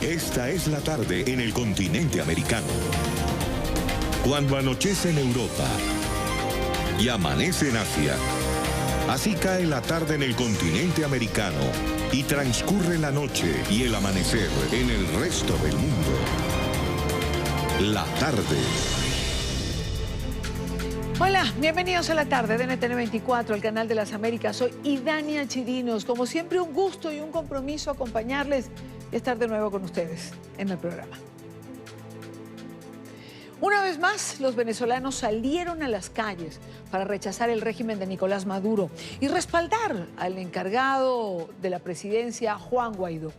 Esta es la tarde en el continente americano. Cuando anochece en Europa y amanece en Asia, así cae la tarde en el continente americano y transcurre la noche y el amanecer en el resto del mundo. La tarde. Hola, bienvenidos a la tarde de NTN 24, el canal de las Américas. Soy Idania Chirinos. Como siempre, un gusto y un compromiso acompañarles y estar de nuevo con ustedes en el programa. Una vez más, los venezolanos salieron a las calles para rechazar el régimen de Nicolás Maduro y respaldar al encargado de la presidencia, Juan Guaidó.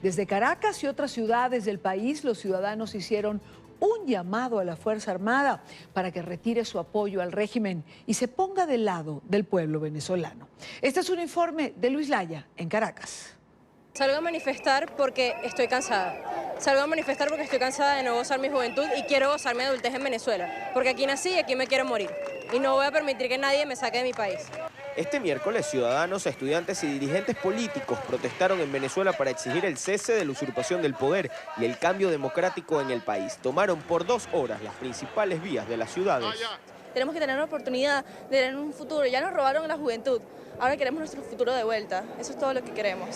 Desde Caracas y otras ciudades del país, los ciudadanos hicieron un llamado a la Fuerza Armada para que retire su apoyo al régimen y se ponga del lado del pueblo venezolano. Este es un informe de Luis Laya en Caracas. Salgo a manifestar porque estoy cansada. Salgo a manifestar porque estoy cansada de no gozar mi juventud y quiero gozar mi adultez en Venezuela. Porque aquí nací y aquí me quiero morir. Y no voy a permitir que nadie me saque de mi país. Este miércoles, ciudadanos, estudiantes y dirigentes políticos protestaron en Venezuela para exigir el cese de la usurpación del poder y el cambio democrático en el país. Tomaron por 2 horas las principales vías de las ciudades. Tenemos que tener la oportunidad de tener un futuro. Ya nos robaron la juventud. Ahora queremos nuestro futuro de vuelta. Eso es todo lo que queremos.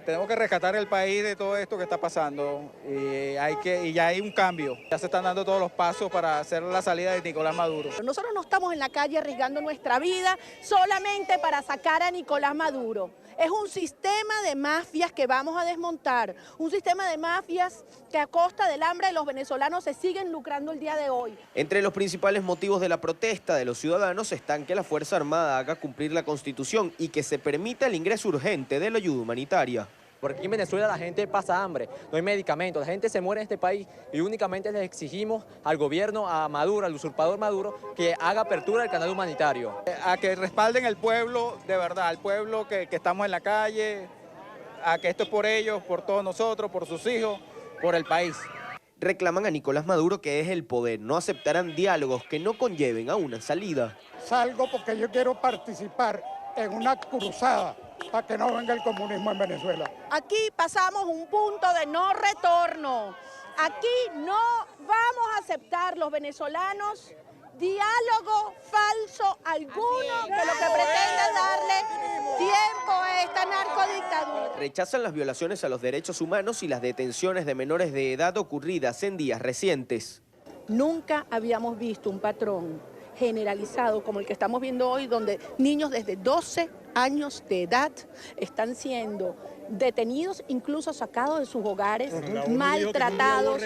Tenemos que rescatar el país de todo esto que está pasando y ya hay un cambio. Ya se están dando todos los pasos para hacer la salida de Nicolás Maduro. Nosotros no estamos en la calle arriesgando nuestra vida solamente para sacar a Nicolás Maduro. Es un sistema de mafias que vamos a desmontar, un sistema de mafias que a costa del hambre de los venezolanos se siguen lucrando el día de hoy. Entre los principales motivos de la protesta de los ciudadanos están que la Fuerza Armada haga cumplir la Constitución y que se permita el ingreso urgente de la ayuda humanitaria. Porque aquí en Venezuela la gente pasa hambre, no hay medicamentos, la gente se muere en este país y únicamente les exigimos al gobierno, a Maduro, al usurpador Maduro, que haga apertura del canal humanitario. A que respalden al pueblo, de verdad, al pueblo que estamos en la calle, a que esto es por ellos, por todos nosotros, por sus hijos, por el país. Reclaman a Nicolás Maduro que es el poder, no aceptarán diálogos que no conlleven a una salida. Salgo porque yo quiero participar en una cruzada para que no venga el comunismo en Venezuela. Aquí pasamos un punto de no retorno. Aquí no vamos a aceptar los venezolanos diálogo falso alguno que lo que pretende es darle tiempo a esta narcodictadura. Rechazan las violaciones a los derechos humanos y las detenciones de menores de edad ocurridas en días recientes. Nunca habíamos visto un patrón generalizado como el que estamos viendo hoy, donde niños desde 12 años de edad están siendo detenidos, incluso sacados de sus hogares, maltratados,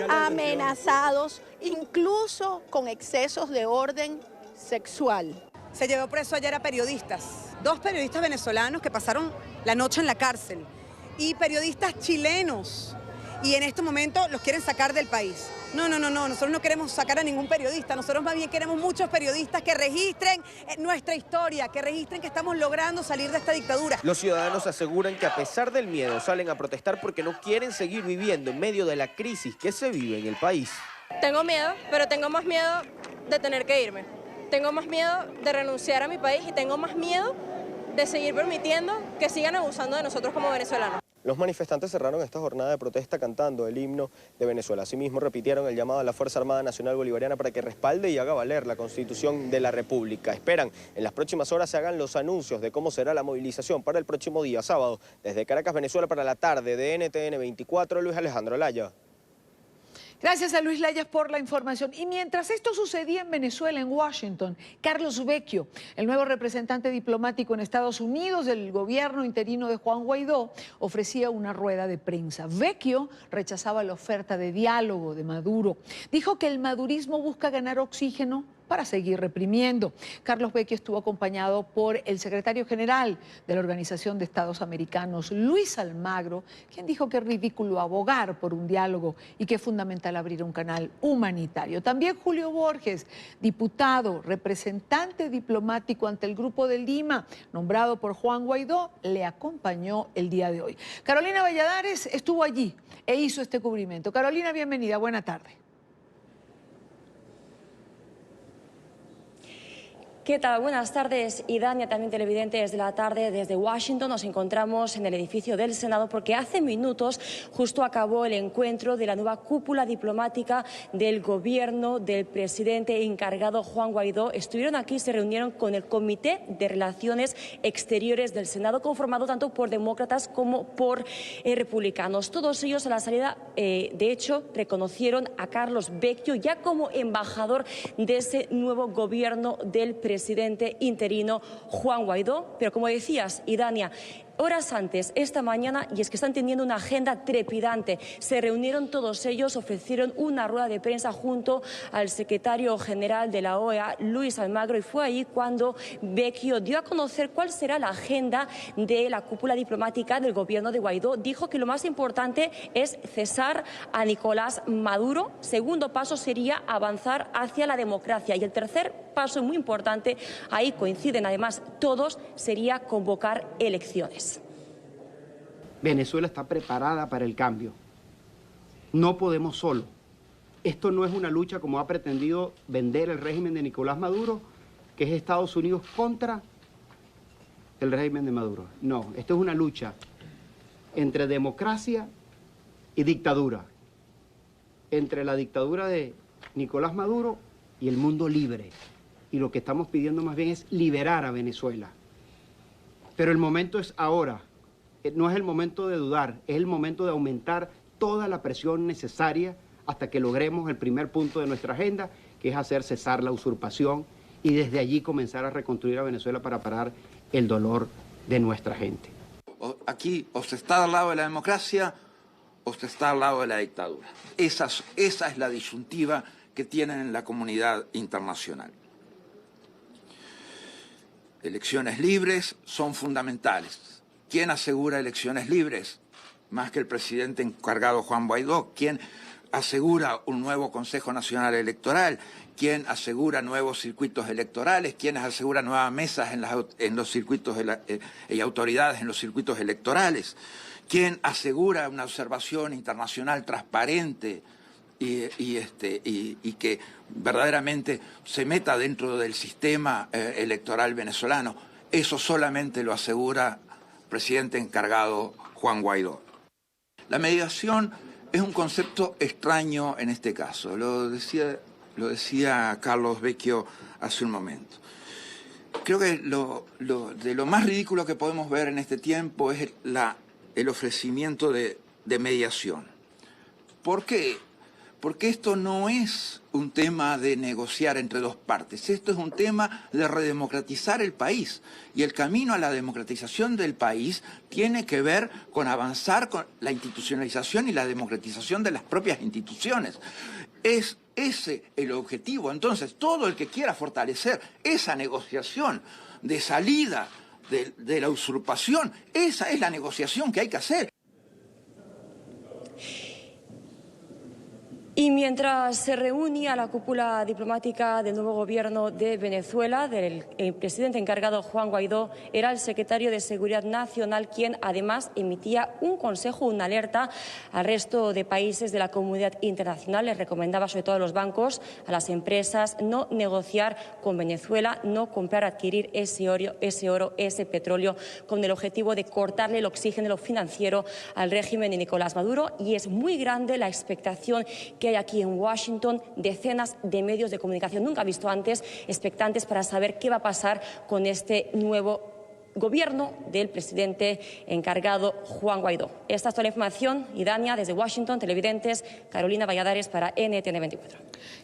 amenazados, incluso con excesos de orden sexual. Se llevó preso ayer a periodistas, 2 periodistas venezolanos que pasaron la noche en la cárcel y periodistas chilenos, y en este momento los quieren sacar del país. No, nosotros no queremos sacar a ningún periodista, nosotros más bien queremos muchos periodistas que registren nuestra historia, que registren que estamos logrando salir de esta dictadura. Los ciudadanos aseguran que a pesar del miedo salen a protestar porque no quieren seguir viviendo en medio de la crisis que se vive en el país. Tengo miedo, pero tengo más miedo de tener que irme. Tengo más miedo de renunciar a mi país y tengo más miedo de seguir permitiendo que sigan abusando de nosotros como venezolanos. Los manifestantes cerraron esta jornada de protesta cantando el himno de Venezuela. Asimismo, repitieron el llamado a la Fuerza Armada Nacional Bolivariana para que respalde y haga valer la Constitución de la República. Esperan en las próximas horas se hagan los anuncios de cómo será la movilización para el próximo día sábado. Desde Caracas, Venezuela, para la tarde de NTN 24, Luis Alejandro Laya. Gracias a Luis Layas por la información. Y mientras esto sucedía en Venezuela, en Washington, Carlos Vecchio, el nuevo representante diplomático en Estados Unidos del gobierno interino de Juan Guaidó, ofrecía una rueda de prensa. Vecchio rechazaba la oferta de diálogo de Maduro. Dijo que el madurismo busca ganar oxígeno para seguir reprimiendo. Carlos Vecchio estuvo acompañado por el secretario general de la Organización de Estados Americanos, Luis Almagro, quien dijo que es ridículo abogar por un diálogo y que es fundamental abrir un canal humanitario. También Julio Borges, diputado, representante diplomático ante el Grupo de Lima, nombrado por Juan Guaidó, le acompañó el día de hoy. Carolina Valladares estuvo allí e hizo este cubrimiento. Carolina, bienvenida, buena tarde. ¿Qué tal? Buenas tardes, Idania, también televidentes de la tarde. Desde Washington nos encontramos en el edificio del Senado porque hace minutos justo acabó el encuentro de la nueva cúpula diplomática del gobierno del presidente encargado Juan Guaidó. Estuvieron aquí, se reunieron con el Comité de Relaciones Exteriores del Senado, conformado tanto por demócratas como por republicanos. Todos ellos a la salida, de hecho, reconocieron a Carlos Vecchio ya como embajador de ese nuevo gobierno del presidente interino Juan Guaidó. Pero como decías, Idania, horas antes, esta mañana, y es que están teniendo una agenda trepidante, se reunieron todos ellos, ofrecieron una rueda de prensa junto al secretario general de la OEA, Luis Almagro, y fue ahí cuando Vecchio dio a conocer cuál será la agenda de la cúpula diplomática del gobierno de Guaidó. Dijo que lo más importante es cesar a Nicolás Maduro. Segundo paso sería avanzar hacia la democracia. Y el tercer paso, muy importante, ahí coinciden además todos, sería convocar elecciones. Venezuela está preparada para el cambio. No podemos solo. Esto no es una lucha como ha pretendido vender el régimen de Nicolás Maduro, que es Estados Unidos contra el régimen de Maduro. No, esto es una lucha entre democracia y dictadura. Entre la dictadura de Nicolás Maduro y el mundo libre. Y lo que estamos pidiendo más bien es liberar a Venezuela. Pero el momento es ahora. No es el momento de dudar, es el momento de aumentar toda la presión necesaria hasta que logremos el primer punto de nuestra agenda, que es hacer cesar la usurpación y desde allí comenzar a reconstruir a Venezuela para parar el dolor de nuestra gente. Aquí o se está al lado de la democracia o se está al lado de la dictadura. Esa es la disyuntiva que tienen en la comunidad internacional. Elecciones libres son fundamentales. ¿Quién asegura elecciones libres? Más que el presidente encargado Juan Guaidó. ¿Quién asegura un nuevo Consejo Nacional Electoral? ¿Quién asegura nuevos circuitos electorales? ¿Quién asegura nuevas mesas en los circuitos y autoridades en los circuitos electorales? ¿Quién asegura una observación internacional transparente y que verdaderamente se meta dentro del sistema electoral venezolano? Eso solamente lo asegura presidente encargado Juan Guaidó. La mediación es un concepto extraño en este caso, lo decía Carlos Vecchio hace un momento. Creo que de lo más ridículo que podemos ver en este tiempo es el ofrecimiento de mediación. ¿Por qué? Porque esto no es un tema de negociar entre dos partes, esto es un tema de redemocratizar el país. Y el camino a la democratización del país tiene que ver con avanzar con la institucionalización y la democratización de las propias instituciones. Es ese el objetivo. Entonces, todo el que quiera fortalecer esa negociación de salida de la usurpación, esa es la negociación que hay que hacer. Y mientras se reunía la cúpula diplomática del nuevo gobierno de Venezuela, el presidente encargado Juan Guaidó, era el secretario de Seguridad Nacional quien además emitía un consejo, una alerta al resto de países de la comunidad internacional. Les recomendaba sobre todo a los bancos, a las empresas, no negociar con Venezuela, no comprar, adquirir ese oro, ese petróleo, con el objetivo de cortarle el oxígeno financiero al régimen de Nicolás Maduro. Y es muy grande la expectación que hay aquí en Washington, decenas de medios de comunicación nunca visto antes, expectantes para saber qué va a pasar con este nuevo gobierno del presidente encargado Juan Guaidó. Esta es toda la información. Idania, desde Washington, televidentes, Carolina Valladares para NTN 24.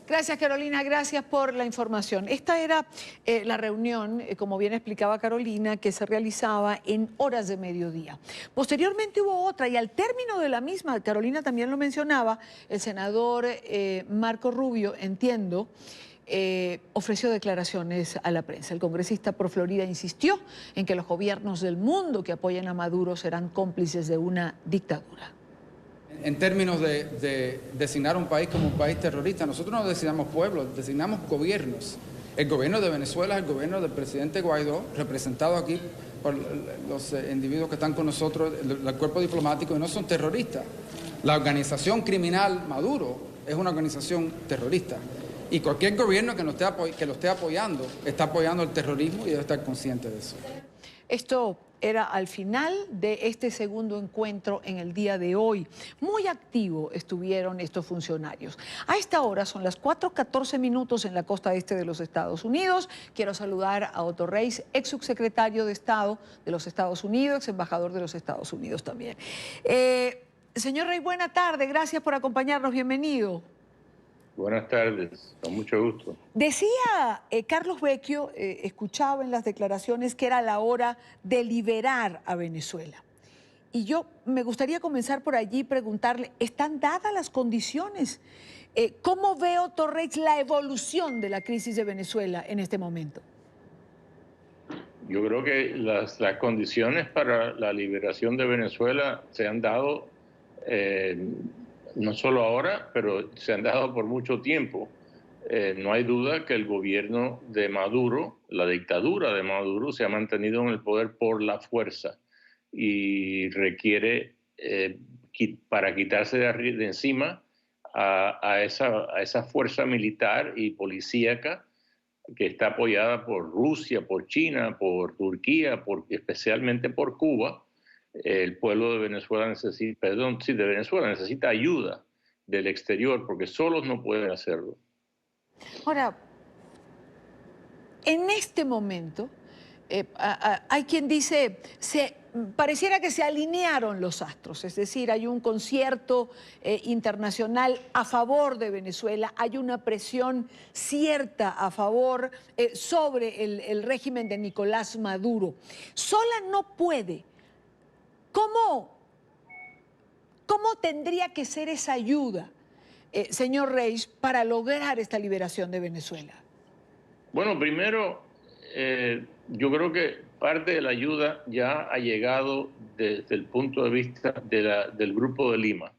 Gracias, Carolina, gracias por la información. Esta era la reunión, como bien explicaba Carolina, que se realizaba en horas de mediodía. Posteriormente hubo otra y al término de la misma, Carolina también lo mencionaba, el senador Marco Rubio, entiendo, ofreció declaraciones a la prensa. El congresista por Florida insistió en que los gobiernos del mundo que apoyan a Maduro serán cómplices de una dictadura. En términos de designar un país como un país terrorista, nosotros no designamos pueblos, designamos gobiernos. El gobierno de Venezuela es el gobierno del presidente Guaidó, representado aquí por los individuos que están con nosotros, el cuerpo diplomático, y no son terroristas. La organización criminal Maduro es una organización terrorista. Y cualquier gobierno que lo esté apoyando, está apoyando el terrorismo y debe estar consciente de eso. Esto era al final de este segundo encuentro en el día de hoy. Muy activo estuvieron estos funcionarios. A esta hora son las 4:14 minutos en la costa este de los Estados Unidos. Quiero saludar a Otto Reis, ex subsecretario de Estado de los Estados Unidos, ex embajador de los Estados Unidos también. Señor Rey, buena tarde. Gracias por acompañarnos. Bienvenido. Buenas tardes, con mucho gusto. Decía Carlos Vecchio, escuchaba en las declaraciones que era la hora de liberar a Venezuela. Y yo me gustaría comenzar por allí y preguntarle, ¿están dadas las condiciones? ¿Cómo ve Otto Reis la evolución de la crisis de Venezuela en este momento? Yo creo que las condiciones para la liberación de Venezuela se han dado no solo ahora, pero se han dado por mucho tiempo. No hay duda que el gobierno de Maduro, la dictadura de Maduro, se ha mantenido en el poder por la fuerza y requiere, para quitarse de encima a esa fuerza militar y policíaca que está apoyada por Rusia, por China, por Turquía, especialmente por Cuba. El pueblo de Venezuela necesita ayuda del exterior porque solos no pueden hacerlo. Ahora, en este momento, hay quien dice, pareciera que se alinearon los astros, es decir, hay un concierto internacional a favor de Venezuela, hay una presión cierta a favor sobre el régimen de Nicolás Maduro. Sola no puede. ¿Cómo tendría que ser esa ayuda, señor Reis, para lograr esta liberación de Venezuela? Bueno, primero, yo creo que parte de la ayuda ya ha llegado desde el punto de vista del Grupo de Lima.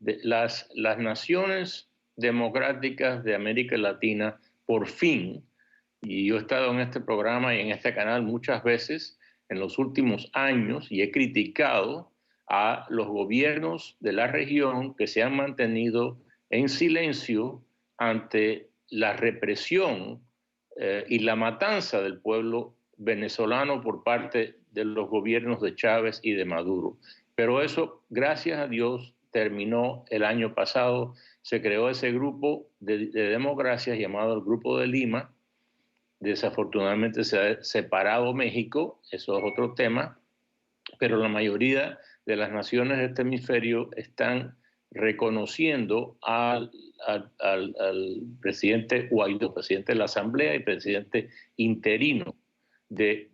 Las naciones democráticas de América Latina, por fin, y yo he estado en este programa y en este canal muchas veces, en los últimos años y he criticado a los gobiernos de la región que se han mantenido en silencio ante la represión y la matanza del pueblo venezolano por parte de los gobiernos de Chávez y de Maduro. Pero eso, gracias a Dios, terminó el año pasado. Se creó ese grupo de democracias llamado el Grupo de Lima. Desafortunadamente se ha separado México, eso es otro tema, pero la mayoría de las naciones de este hemisferio están reconociendo al presidente Guaidó, presidente de la Asamblea y presidente interino de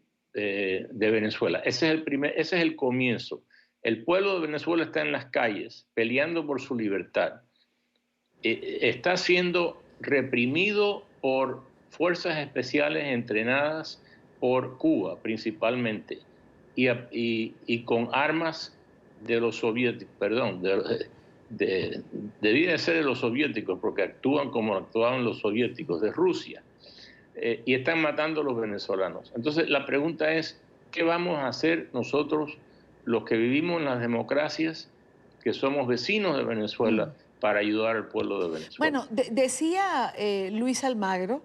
Venezuela. Ese es el comienzo. El pueblo de Venezuela está en las calles peleando por su libertad. Está siendo reprimido por fuerzas especiales entrenadas por Cuba principalmente y con armas de los soviéticos, debía ser de los soviéticos porque actúan como actuaban los soviéticos de Rusia y están matando a los venezolanos. Entonces la pregunta es, ¿qué vamos a hacer nosotros los que vivimos en las democracias, que somos vecinos de Venezuela, para ayudar al pueblo de Venezuela? Bueno, decía Luis Almagro,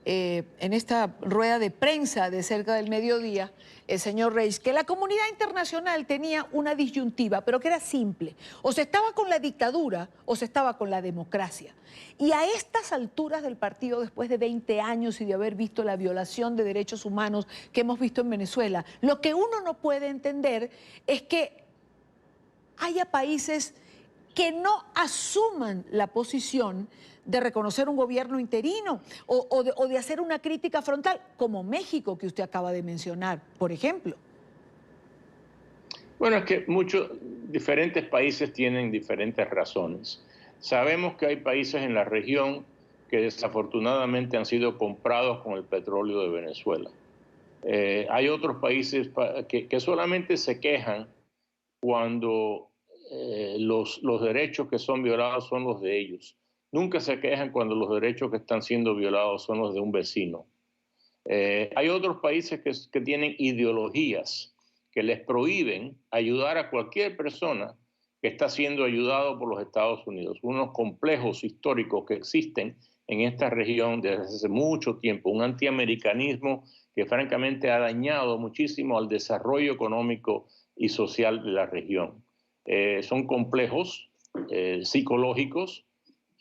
en esta rueda de prensa de cerca del mediodía, el señor Reis, que la comunidad internacional tenía una disyuntiva, pero que era simple. O se estaba con la dictadura o se estaba con la democracia. Y a estas alturas del partido, después de 20 años y de haber visto la violación de derechos humanos que hemos visto en Venezuela, lo que uno no puede entender es que haya países que no asuman la posición de reconocer un gobierno interino o de hacer una crítica frontal, como México, que usted acaba de mencionar, por ejemplo. Bueno, es que diferentes países tienen diferentes razones. Sabemos que hay países en la región que desafortunadamente han sido comprados con el petróleo de Venezuela. Hay otros países que solamente se quejan cuando los derechos que son violados son los de ellos. Nunca se quejan cuando los derechos que están siendo violados son los de un vecino. Hay otros países que tienen ideologías que les prohíben ayudar a cualquier persona que está siendo ayudado por los Estados Unidos. Unos complejos históricos que existen en esta región desde hace mucho tiempo, un antiamericanismo que francamente ha dañado muchísimo al desarrollo económico y social de la región. Son complejos psicológicos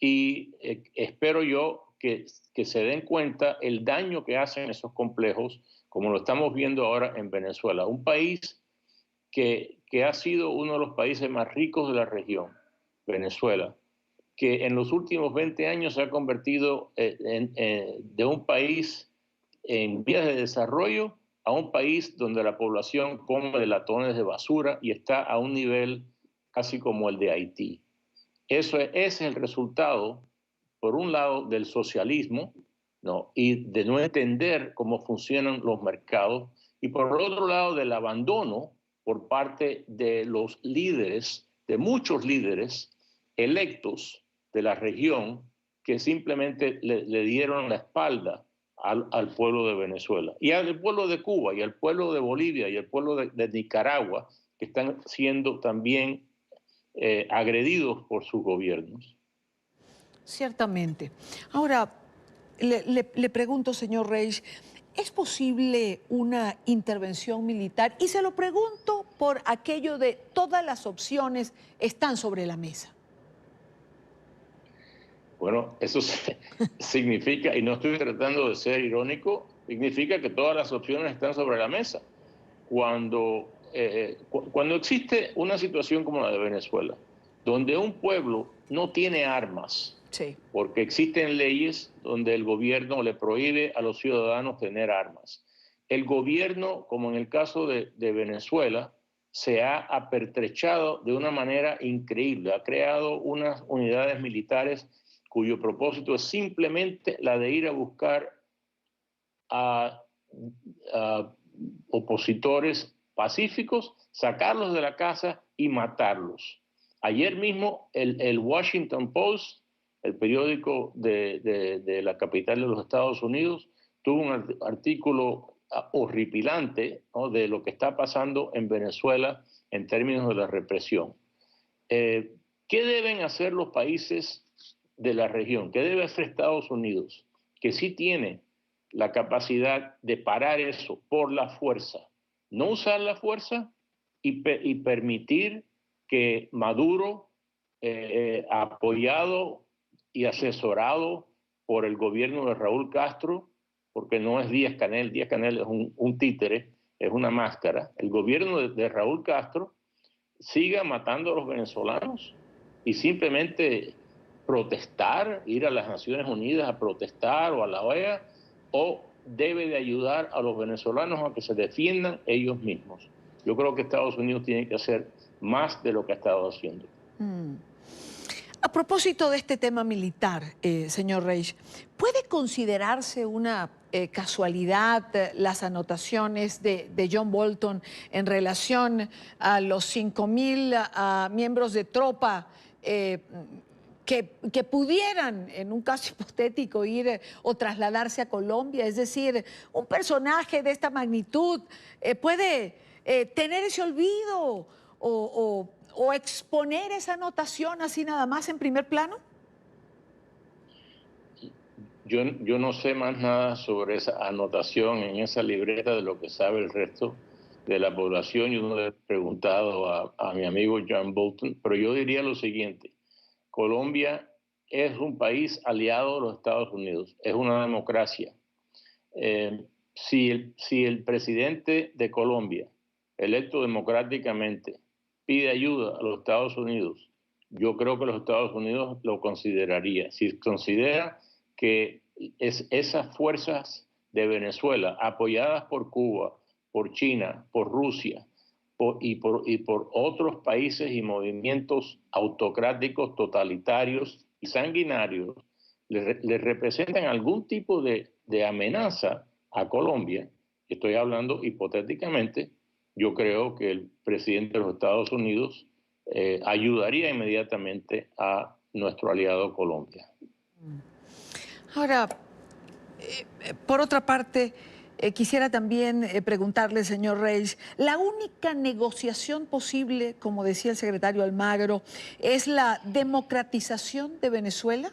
y espero yo que se den cuenta el daño que hacen esos complejos, como lo estamos viendo ahora en Venezuela, un país que ha sido uno de los países más ricos de la región, Venezuela, que en los últimos 20 años se ha convertido de un país en vías de desarrollo a un país donde la población come de latones de basura y está a un nivel casi como el de Haití. Ese es el resultado, por un lado, del socialismo, ¿no? Y de no entender cómo funcionan los mercados, y por el otro lado, del abandono por parte de los líderes, de muchos líderes electos de la región, que simplemente le dieron la espalda al pueblo de Venezuela, y al pueblo de Cuba, y al pueblo de Bolivia, y al pueblo de Nicaragua, que están siendo también agredidos por sus gobiernos. Ciertamente. Ahora, le pregunto, señor Reich, ¿es posible una intervención militar? Y se lo pregunto por aquello de todas las opciones están sobre la mesa. Bueno, eso significa, y no estoy tratando de ser irónico, significa que todas las opciones están sobre la mesa. Cuando existe una situación como la de Venezuela, donde un pueblo no tiene armas, sí, porque existen leyes donde el gobierno le prohíbe a los ciudadanos tener armas. El gobierno, como en el caso de Venezuela, se ha apertrechado de una manera increíble. Ha creado unas unidades militares cuyo propósito es simplemente la de ir a buscar a opositores pacíficos, sacarlos de la casa y matarlos. Ayer mismo el Washington Post, el periódico de la capital de los Estados Unidos, tuvo un artículo horripilante, ¿no?, de lo que está pasando en Venezuela en términos de la represión. ¿Qué deben hacer los países de la región? ¿Qué debe hacer Estados Unidos? Que sí tiene la capacidad de parar eso por la fuerza. No usar la fuerza y permitir que Maduro, apoyado y asesorado por el gobierno de Raúl Castro, porque no es Díaz-Canel es un títere, es una máscara, el gobierno de Raúl Castro siga matando a los venezolanos y simplemente protestar, ir a las Naciones Unidas a protestar o a la OEA, o debe de ayudar a los venezolanos a que se defiendan ellos mismos. Yo creo que Estados Unidos tiene que hacer más de lo que ha estado haciendo. A propósito de este tema militar, señor Reich, ¿puede considerarse una casualidad las anotaciones de John Bolton en relación a los 5,000 miembros de tropa que pudieran, en un caso hipotético, ir o trasladarse a Colombia? Es decir, un personaje de esta magnitud puede tener ese olvido o exponer esa anotación así nada más en primer plano. Yo no sé más nada sobre esa anotación en esa libreta de lo que sabe el resto de la población. Yo no le he preguntado a mi amigo John Bolton, pero yo diría lo siguiente. Colombia es un país aliado de los Estados Unidos, es una democracia. Si el presidente de Colombia, electo democráticamente, pide ayuda a los Estados Unidos, yo creo que los Estados Unidos lo consideraría. Si considera que esas fuerzas de Venezuela, apoyadas por Cuba, por China, por Rusia, y por otros países y movimientos autocráticos, totalitarios y sanguinarios, le representan algún tipo de amenaza a Colombia, estoy hablando hipotéticamente, yo creo que el presidente de los Estados Unidos ayudaría inmediatamente a nuestro aliado Colombia. Ahora, por otra parte, quisiera también preguntarle, señor Reich, ¿la única negociación posible, como decía el secretario Almagro, es la democratización de Venezuela?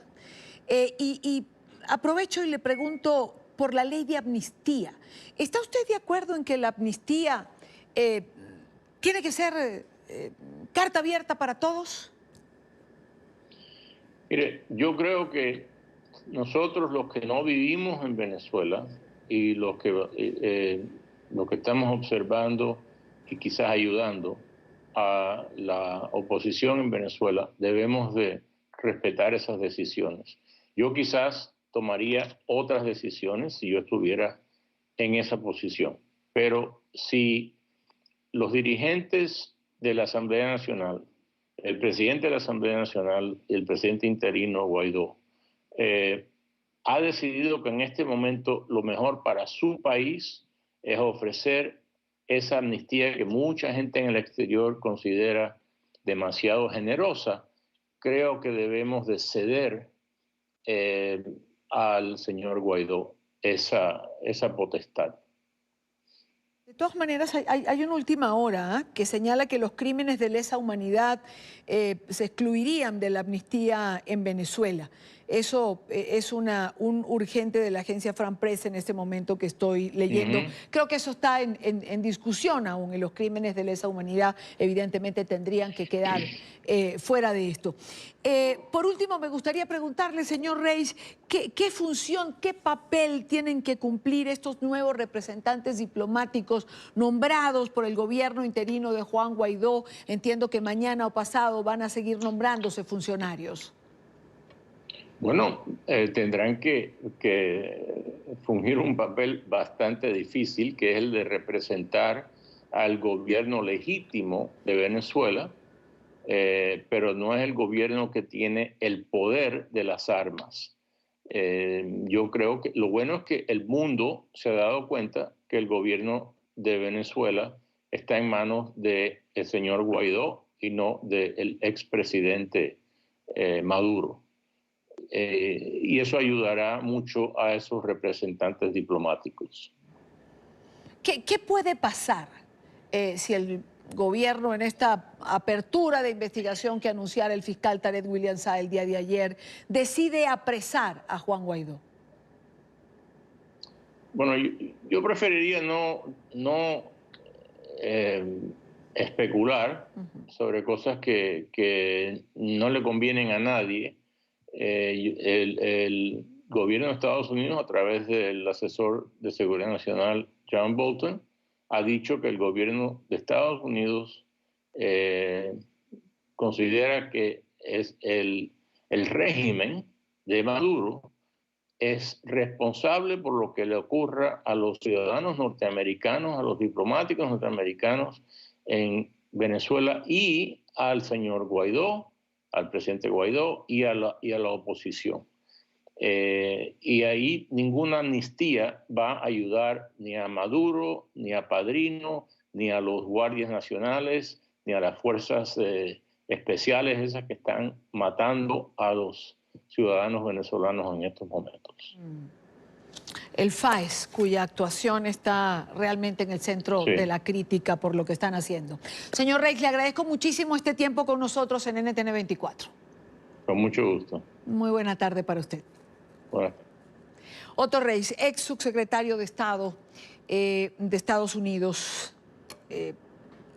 Y aprovecho y le pregunto por la ley de amnistía. ¿Está usted de acuerdo en que la amnistía tiene que ser carta abierta para todos? Mire, yo creo que nosotros los que no vivimos en Venezuela y los que estamos observando y quizás ayudando a la oposición en Venezuela, debemos de respetar esas decisiones. Yo quizás tomaría otras decisiones si yo estuviera en esa posición, pero si los dirigentes de la Asamblea Nacional, el presidente de la Asamblea Nacional y el presidente interino Guaidó, ha decidido que en este momento lo mejor para su país es ofrecer esa amnistía que mucha gente en el exterior considera demasiado generosa, creo que debemos de ceder al señor Guaidó esa potestad. De todas maneras, hay una última hora que señala que los crímenes de lesa humanidad se excluirían de la amnistía en Venezuela. Eso es un urgente de la agencia Fran Press en este momento que estoy leyendo. Creo que eso está en discusión aún, y los crímenes de lesa humanidad evidentemente tendrían que quedar fuera de esto. Por último, me gustaría preguntarle, señor Reis, ¿qué función, qué papel tienen que cumplir estos nuevos representantes diplomáticos nombrados por el gobierno interino de Juan Guaidó? Entiendo que mañana o pasado van a seguir nombrándose funcionarios. Bueno, tendrán que fungir un papel bastante difícil, que es el de representar al gobierno legítimo de Venezuela, pero no es el gobierno que tiene el poder de las armas. Yo creo que lo bueno es que el mundo se ha dado cuenta que el gobierno de Venezuela está en manos del señor Guaidó y no del expresidente Maduro. Y eso ayudará mucho a esos representantes diplomáticos. ¿Qué puede pasar si el gobierno, en esta apertura de investigación que anunciara el fiscal Tarek William Saab el día de ayer, decide apresar a Juan Guaidó? Bueno, yo preferiría no especular sobre cosas que no le convienen a nadie. El gobierno de Estados Unidos, a través del asesor de Seguridad Nacional, John Bolton, ha dicho que el gobierno de Estados Unidos considera que es el régimen de Maduro es responsable por lo que le ocurra a los ciudadanos norteamericanos, a los diplomáticos norteamericanos en Venezuela y al señor Guaidó, al presidente Guaidó y a la oposición. Y ahí ninguna amnistía va a ayudar ni a Maduro, ni a Padrino, ni a los guardias nacionales, ni a las fuerzas especiales esas que están matando a los ciudadanos venezolanos en estos momentos. El FAES, cuya actuación está realmente en el centro de la crítica por lo que están haciendo. Señor Reis, le agradezco muchísimo este tiempo con nosotros en NTN 24. Con mucho gusto. Muy buena tarde para usted. Buenas. Otto Reis, ex subsecretario de Estado de Estados Unidos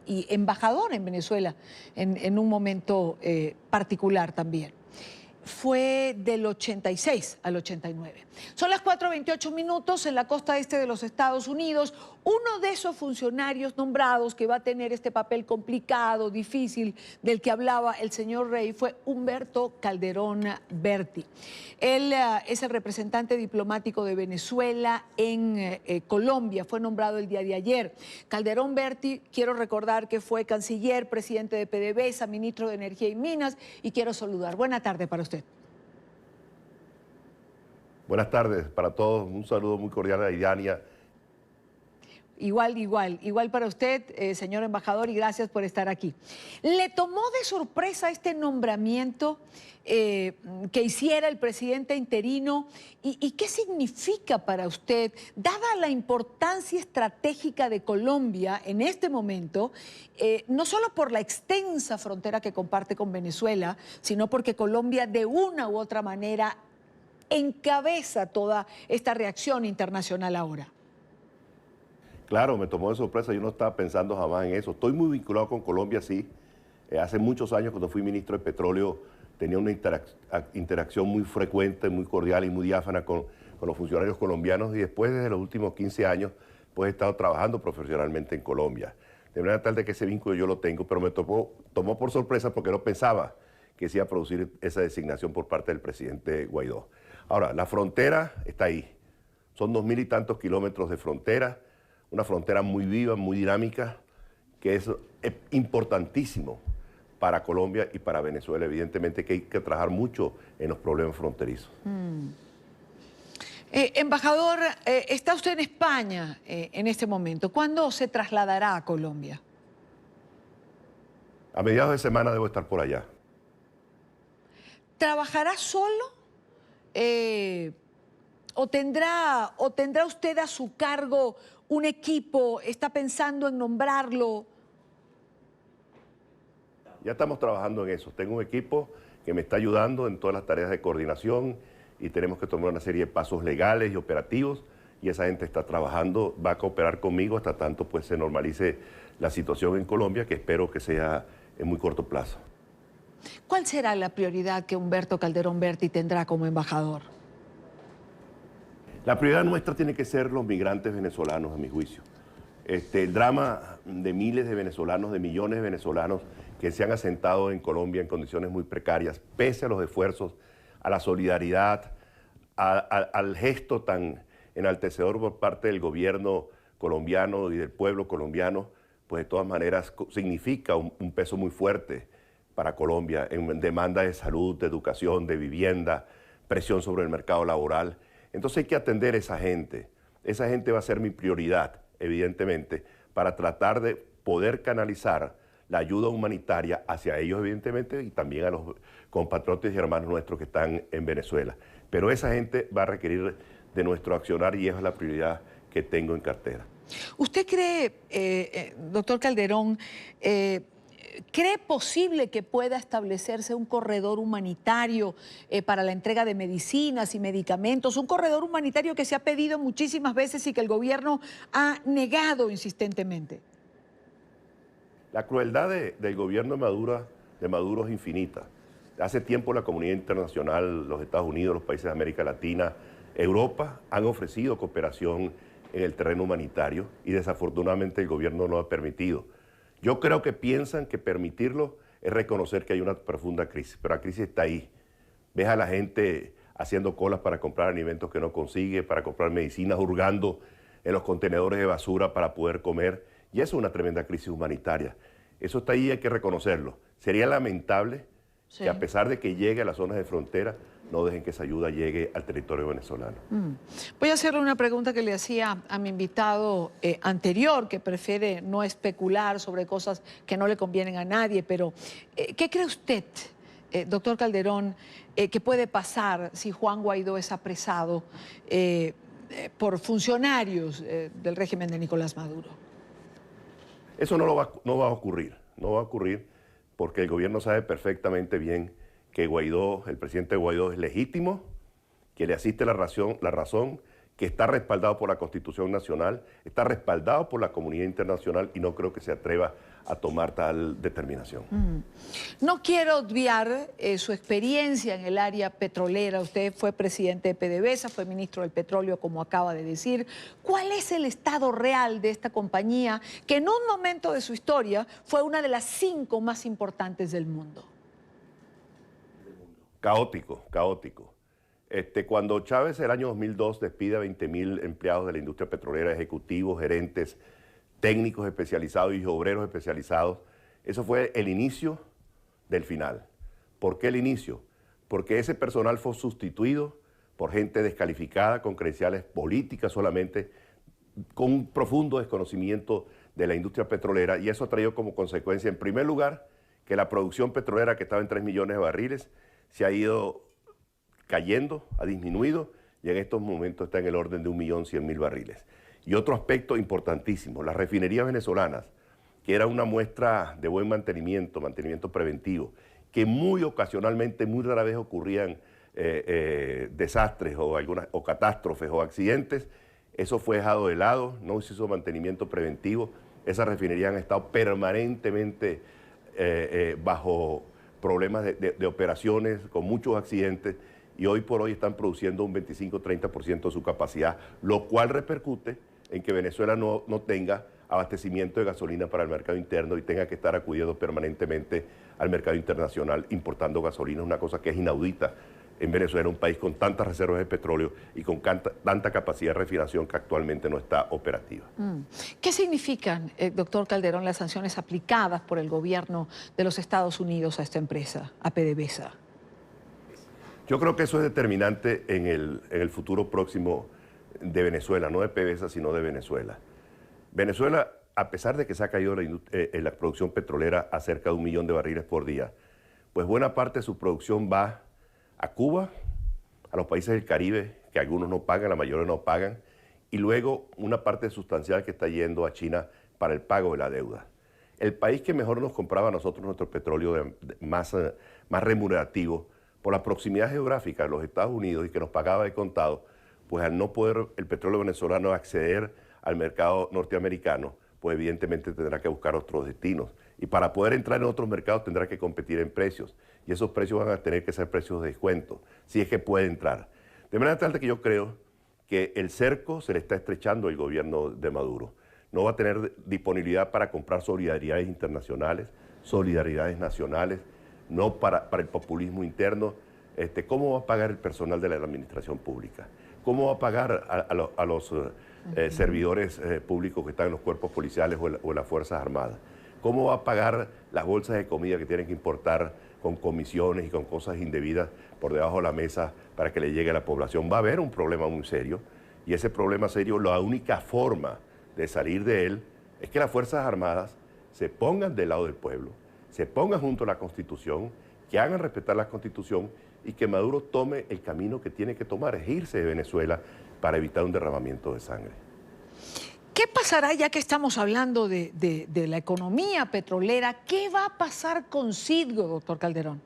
y embajador en Venezuela en un momento particular también. Fue del 86 al 89. Son las 4:28 minutos en la costa este de los Estados Unidos. Uno de esos funcionarios nombrados que va a tener este papel complicado, difícil, del que hablaba el señor Rey, fue Humberto Calderón Berti. Él es el representante diplomático de Venezuela en Colombia. Fue nombrado el día de ayer. Calderón Berti, quiero recordar que fue canciller, presidente de PDVSA, ministro de Energía y Minas, y quiero saludar. Buena tarde para usted. Buenas tardes para todos. Un saludo muy cordial a Idania. Igual para usted, señor embajador, y gracias por estar aquí. ¿Le tomó de sorpresa este nombramiento que hiciera el presidente interino? ¿Y qué significa para usted, dada la importancia estratégica de Colombia en este momento, no solo por la extensa frontera que comparte con Venezuela, sino porque Colombia de una u otra manera encabeza toda esta reacción internacional ahora. Claro, me tomó de sorpresa, yo no estaba pensando jamás en eso. Estoy muy vinculado con Colombia, sí. Hace muchos años, cuando fui ministro de Petróleo, tenía una interacción muy frecuente, muy cordial y muy diáfana con los funcionarios colombianos, y después, desde los últimos 15 años, pues he estado trabajando profesionalmente en Colombia. De manera tal de que ese vínculo yo lo tengo, pero me tomó por sorpresa porque no pensaba que se iba a producir esa designación por parte del presidente Guaidó. Ahora, la frontera está ahí. Son 2000 y tantos kilómetros de frontera, una frontera muy viva, muy dinámica, que es importantísimo para Colombia y para Venezuela. Evidentemente que hay que trabajar mucho en los problemas fronterizos. Embajador, está usted en España en este momento. ¿Cuándo se trasladará a Colombia? A mediados de semana debo estar por allá. ¿Trabajará solo? ¿O tendrá usted a su cargo un equipo? ¿Está pensando en nombrarlo? Ya estamos trabajando en eso. Tengo un equipo que me está ayudando en todas las tareas de coordinación y tenemos que tomar una serie de pasos legales y operativos, y esa gente está trabajando, va a cooperar conmigo hasta tanto pues se normalice la situación en Colombia, que espero que sea en muy corto plazo. ¿Cuál será la prioridad que Humberto Calderón Berti tendrá como embajador? La prioridad nuestra tiene que ser los migrantes venezolanos, a mi juicio. El drama de miles de venezolanos, de millones de venezolanos que se han asentado en Colombia en condiciones muy precarias, pese a los esfuerzos, a la solidaridad, al gesto tan enaltecedor por parte del gobierno colombiano y del pueblo colombiano, pues de todas maneras significa un peso muy fuerte para Colombia en demanda de salud, de educación, de vivienda, presión sobre el mercado laboral. Entonces hay que atender a esa gente. Esa gente va a ser mi prioridad, evidentemente, para tratar de poder canalizar la ayuda humanitaria hacia ellos, evidentemente, y también a los compatriotas y hermanos nuestros que están en Venezuela. Pero esa gente va a requerir de nuestro accionar y esa es la prioridad que tengo en cartera. ¿Usted cree, doctor Calderón, cree posible que pueda establecerse un corredor humanitario para la entrega de medicinas y medicamentos? Un corredor humanitario que se ha pedido muchísimas veces y que el gobierno ha negado insistentemente. La crueldad del gobierno de Maduro es infinita. Hace tiempo la comunidad internacional, los Estados Unidos, los países de América Latina, Europa, han ofrecido cooperación en el terreno humanitario y desafortunadamente el gobierno no lo ha permitido. Yo creo que piensan que permitirlo es reconocer que hay una profunda crisis, pero la crisis está ahí. Ves a la gente haciendo colas para comprar alimentos que no consigue, para comprar medicinas, hurgando en los contenedores de basura para poder comer, y eso es una tremenda crisis humanitaria. Eso está ahí, hay que reconocerlo. Sería lamentable que a pesar de que llegue a las zonas de frontera, no dejen que esa ayuda llegue al territorio venezolano. Voy a hacerle una pregunta que le hacía a mi invitado anterior, que prefiere no especular sobre cosas que no le convienen a nadie, pero ¿qué cree usted, doctor Calderón, que puede pasar si Juan Guaidó es apresado por funcionarios del régimen de Nicolás Maduro? Eso no va a ocurrir porque el gobierno sabe perfectamente bien que Guaidó, el presidente Guaidó es legítimo, que le asiste la razón, que está respaldado por la Constitución Nacional, está respaldado por la comunidad internacional y no creo que se atreva a tomar tal determinación. No quiero obviar su experiencia en el área petrolera. Usted fue presidente de PDVSA, fue ministro del petróleo, como acaba de decir. ¿Cuál es el estado real de esta compañía que en un momento de su historia fue una de las 5 más importantes del mundo? Caótico. Cuando Chávez el año 2002 despide a 20.000 empleados de la industria petrolera, ejecutivos, gerentes, técnicos especializados y obreros especializados, eso fue el inicio del final. ¿Por qué el inicio? Porque ese personal fue sustituido por gente descalificada, con credenciales políticas solamente, con un profundo desconocimiento de la industria petrolera, y eso ha traído como consecuencia, en primer lugar, que la producción petrolera, que estaba en 3 millones de barriles, se ha ido cayendo, ha disminuido, y en estos momentos está en el orden de 1.100.000 barriles. Y otro aspecto importantísimo, las refinerías venezolanas, que era una muestra de buen mantenimiento preventivo, que muy ocasionalmente, muy rara vez ocurrían desastres o catástrofes o accidentes, eso fue dejado de lado, no se hizo mantenimiento preventivo. Esas refinerías han estado permanentemente bajo problemas de operaciones, con muchos accidentes, y hoy por hoy están produciendo un 25-30% de su capacidad, lo cual repercute en que Venezuela no tenga abastecimiento de gasolina para el mercado interno y tenga que estar acudiendo permanentemente al mercado internacional importando gasolina, una cosa que es inaudita en Venezuela, un país con tantas reservas de petróleo y con tanta capacidad de refinación que actualmente no está operativa. ¿Qué significan, doctor Calderón, las sanciones aplicadas por el gobierno de los Estados Unidos a esta empresa, a PDVSA? Yo creo que eso es determinante en el futuro próximo de Venezuela, no de PDVSA, sino de Venezuela. Venezuela, a pesar de que se ha caído la producción petrolera a cerca de 1 millón de barriles por día, pues buena parte de su producción va a Cuba, a los países del Caribe, que algunos no pagan, la mayoría no pagan, y luego una parte sustancial que está yendo a China para el pago de la deuda. El país que mejor nos compraba a nosotros nuestro petróleo más remunerativo, por la proximidad geográfica de los Estados Unidos y que nos pagaba de contado, pues al no poder el petróleo venezolano acceder al mercado norteamericano, pues evidentemente tendrá que buscar otros destinos. Y para poder entrar en otros mercados tendrá que competir en precios. Y esos precios van a tener que ser precios de descuento, si es que puede entrar. De manera tal que yo creo que el cerco se le está estrechando al gobierno de Maduro. No va a tener disponibilidad para comprar solidaridades internacionales, solidaridades nacionales, no para el populismo interno. ¿Cómo va a pagar el personal de la administración pública? ¿Cómo va a pagar a los servidores públicos que están en los cuerpos policiales o en las Fuerzas Armadas? ¿Cómo va a pagar las bolsas de comida que tienen que importar con comisiones y con cosas indebidas por debajo de la mesa para que le llegue a la población? Va a haber un problema muy serio, y ese problema serio, la única forma de salir de él es que las Fuerzas Armadas se pongan del lado del pueblo, se pongan junto a la Constitución, que hagan respetar la Constitución y que Maduro tome el camino que tiene que tomar, es irse de Venezuela para evitar un derramamiento de sangre. ¿Qué pasará, ya que estamos hablando de la economía petrolera? ¿Qué va a pasar con Citgo, doctor Calderón?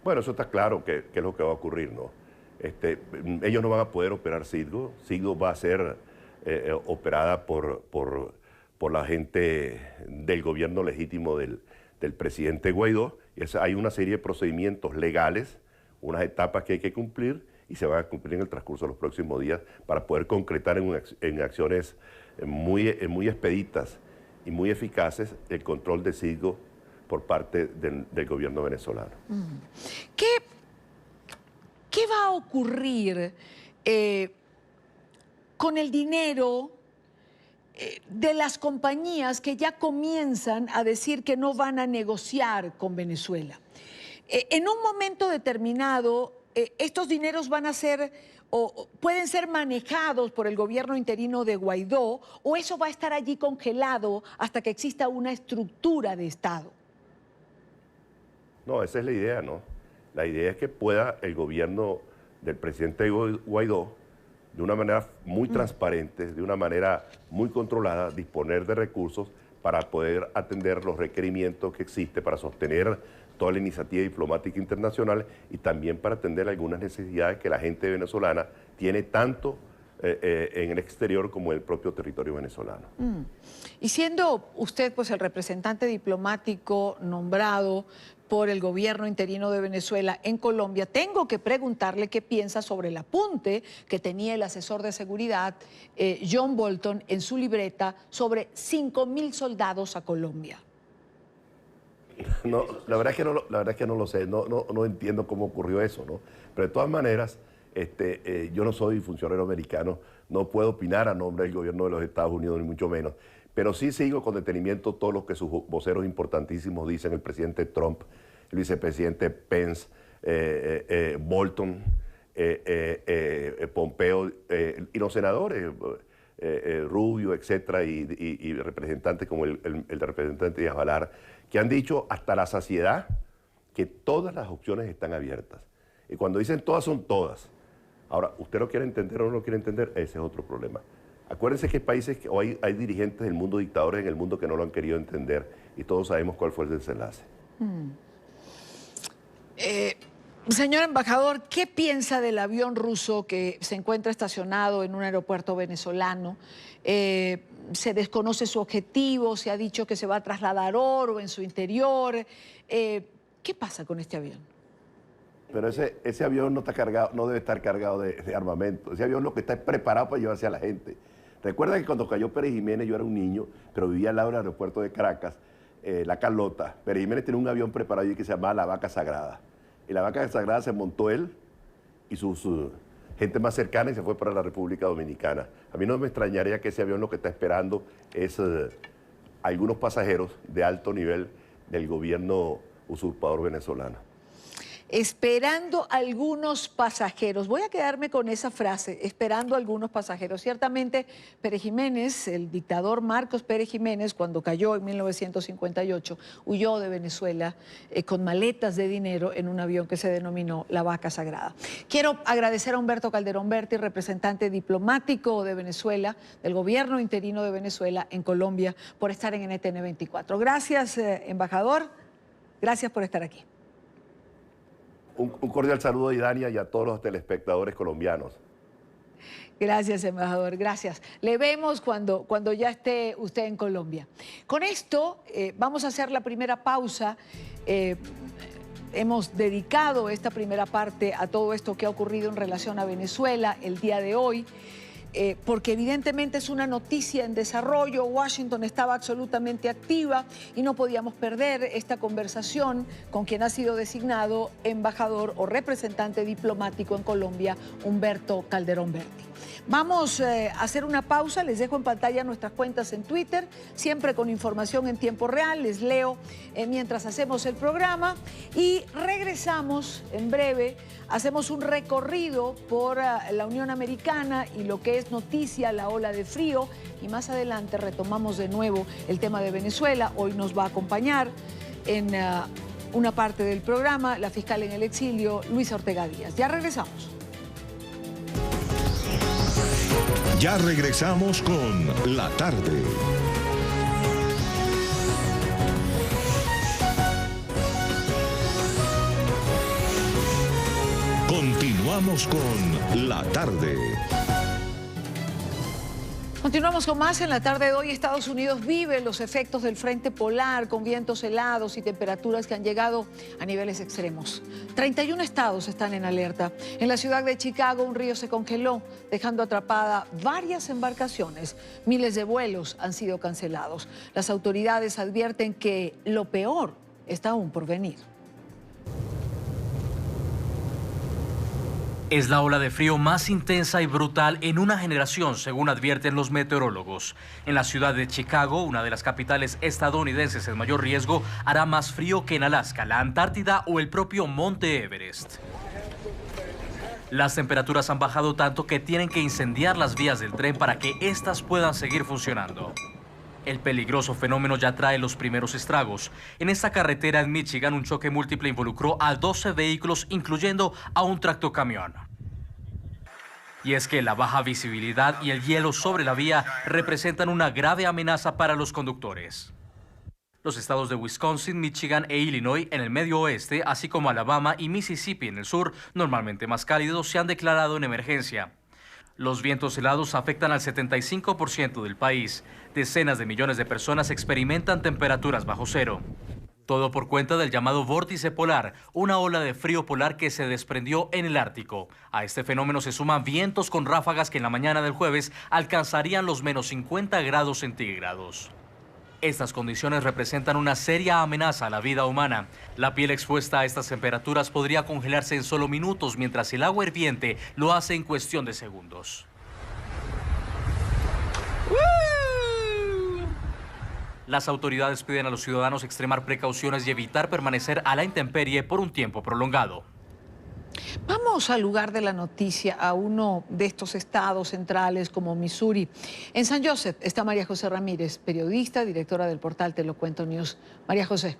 Bueno, eso está claro que es lo que va a ocurrir, ¿no? Ellos no van a poder operar Citgo. Citgo va a ser operada por la gente del gobierno legítimo del presidente Guaidó. Hay una serie de procedimientos legales, unas etapas que hay que cumplir, y se van a cumplir en el transcurso de los próximos días para poder concretar en acciones muy expeditas y muy eficaces el control de Citgo por parte del gobierno venezolano. ¿Qué va a ocurrir con el dinero de las compañías que ya comienzan a decir que no van a negociar con Venezuela? En un momento determinado, estos dineros van a ser o pueden ser manejados por el gobierno interino de Guaidó, o eso va a estar allí congelado hasta que exista una estructura de Estado. No, esa es la idea, ¿no? La idea es que pueda el gobierno del presidente Guaidó, de una manera muy transparente, de una manera muy controlada, disponer de recursos para poder atender los requerimientos que existen para sostener toda la iniciativa diplomática internacional y también para atender algunas necesidades que la gente venezolana tiene tanto en el exterior como en el propio territorio venezolano. Y siendo usted pues el representante diplomático nombrado por el gobierno interino de Venezuela en Colombia, tengo que preguntarle qué piensa sobre el apunte que tenía el asesor de seguridad John Bolton en su libreta sobre 5.000 soldados a Colombia. No, la verdad es que no lo sé, no entiendo cómo ocurrió eso, ¿no? Pero de todas maneras, yo no soy funcionario americano, no puedo opinar a nombre del gobierno de los Estados Unidos, ni mucho menos, pero sí sigo con detenimiento todo lo que sus voceros importantísimos dicen, el presidente Trump, el vicepresidente Pence, Bolton, Pompeo, y los senadores, Rubio, etcétera, y representantes como el representante Díaz Balar, que han dicho hasta la saciedad que todas las opciones están abiertas. Y cuando dicen todas, son todas. Ahora, ¿usted lo quiere entender o no lo quiere entender? Ese es otro problema. Acuérdense que hay países, o hay dirigentes del mundo, dictadores en el mundo que no lo han querido entender, y todos sabemos cuál fue el desenlace. Señor embajador, ¿qué piensa del avión ruso que se encuentra estacionado en un aeropuerto venezolano? Se desconoce su objetivo, se ha dicho que se va a trasladar oro en su interior. ¿Qué pasa con este avión? Pero ese avión no está cargado, no debe estar cargado de armamento. Ese avión lo que está es preparado para llevarse a la gente. Recuerda que cuando cayó Pérez Jiménez yo era un niño, pero vivía al lado del aeropuerto de Caracas, La Carlota. Pérez Jiménez tenía un avión preparado que se llamaba La Vaca Sagrada. Y La Vaca Sagrada se montó él y sus gente más cercana y se fue para la República Dominicana. A mí no me extrañaría que ese avión lo que está esperando es algunos pasajeros de alto nivel del gobierno usurpador venezolano. Esperando algunos pasajeros. Voy a quedarme con esa frase, esperando algunos pasajeros. Ciertamente, Pérez Jiménez, el dictador Marcos Pérez Jiménez, cuando cayó en 1958, huyó de Venezuela con maletas de dinero en un avión que se denominó La Vaca Sagrada. Quiero agradecer a Humberto Calderón Berti, representante diplomático de Venezuela, del gobierno interino de Venezuela en Colombia, por estar en NTN 24. Gracias, embajador. Gracias por estar aquí. Un cordial saludo a Idania y a todos los telespectadores colombianos. Gracias, embajador, gracias. Le vemos cuando ya esté usted en Colombia. Con esto vamos a hacer la primera pausa. Hemos dedicado esta primera parte a todo esto que ha ocurrido en relación a Venezuela el día de hoy. Porque evidentemente es una noticia en desarrollo. Washington estaba absolutamente activa y no podíamos perder esta conversación con quien ha sido designado embajador o representante diplomático en Colombia, Humberto Calderón Berti. Vamos a hacer una pausa, les dejo en pantalla nuestras cuentas en Twitter, siempre con información en tiempo real, les leo mientras hacemos el programa y regresamos en breve, hacemos un recorrido por la Unión Americana y lo que es noticia, la ola de frío, y más adelante retomamos de nuevo el tema de Venezuela. Hoy nos va a acompañar en una parte del programa la fiscal en el exilio, Luisa Ortega Díaz. Ya regresamos. Ya regresamos con La Tarde. Continuamos con La Tarde. Continuamos con más. En la tarde de hoy, Estados Unidos vive los efectos del frente polar con vientos helados y temperaturas que han llegado a niveles extremos. 31 estados están en alerta. En la ciudad de Chicago, un río se congeló, dejando atrapada varias embarcaciones. Miles de vuelos han sido cancelados. Las autoridades advierten que lo peor está aún por venir. Es la ola de frío más intensa y brutal en una generación, según advierten los meteorólogos. En la ciudad de Chicago, una de las capitales estadounidenses en mayor riesgo, hará más frío que en Alaska, la Antártida o el propio Monte Everest. Las temperaturas han bajado tanto que tienen que incendiar las vías del tren para que éstas puedan seguir funcionando. El peligroso fenómeno ya trae los primeros estragos. En esta carretera en Michigan, un choque múltiple involucró a 12 vehículos, incluyendo a un tractocamión. Y es que la baja visibilidad y el hielo sobre la vía representan una grave amenaza para los conductores. Los estados de Wisconsin, Michigan e Illinois en el medio oeste, así como Alabama y Mississippi en el sur, normalmente más cálidos, se han declarado en emergencia. Los vientos helados afectan al 75% del país. Decenas de millones de personas experimentan temperaturas bajo cero. Todo por cuenta del llamado vórtice polar, una ola de frío polar que se desprendió en el Ártico. A este fenómeno se suman vientos con ráfagas que en la mañana del jueves alcanzarían los menos 50 grados centígrados. Estas condiciones representan una seria amenaza a la vida humana. La piel expuesta a estas temperaturas podría congelarse en solo minutos, mientras el agua hirviente lo hace en cuestión de segundos. Las autoridades piden a los ciudadanos extremar precauciones y evitar permanecer a la intemperie por un tiempo prolongado. Vamos al lugar de la noticia, a uno de estos estados centrales como Missouri. En San Joseph está María José Ramírez, periodista, directora del portal Te Lo Cuento News. María José.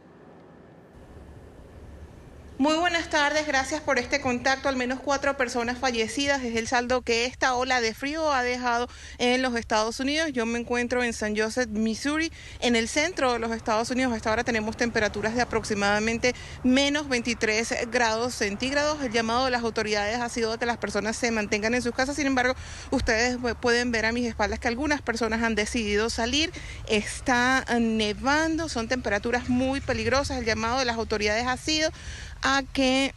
Muy buenas tardes, gracias por este contacto. Al menos 4 personas fallecidas es el saldo que esta ola de frío ha dejado en los Estados Unidos. Yo me encuentro en St. Joseph, Missouri, en el centro de los Estados Unidos. Hasta ahora tenemos temperaturas de aproximadamente menos 23 grados centígrados. El llamado de las autoridades ha sido que las personas se mantengan en sus casas. Sin embargo, ustedes pueden ver a mis espaldas que algunas personas han decidido salir. Está nevando, son temperaturas muy peligrosas. El llamado de las autoridades ha sido a que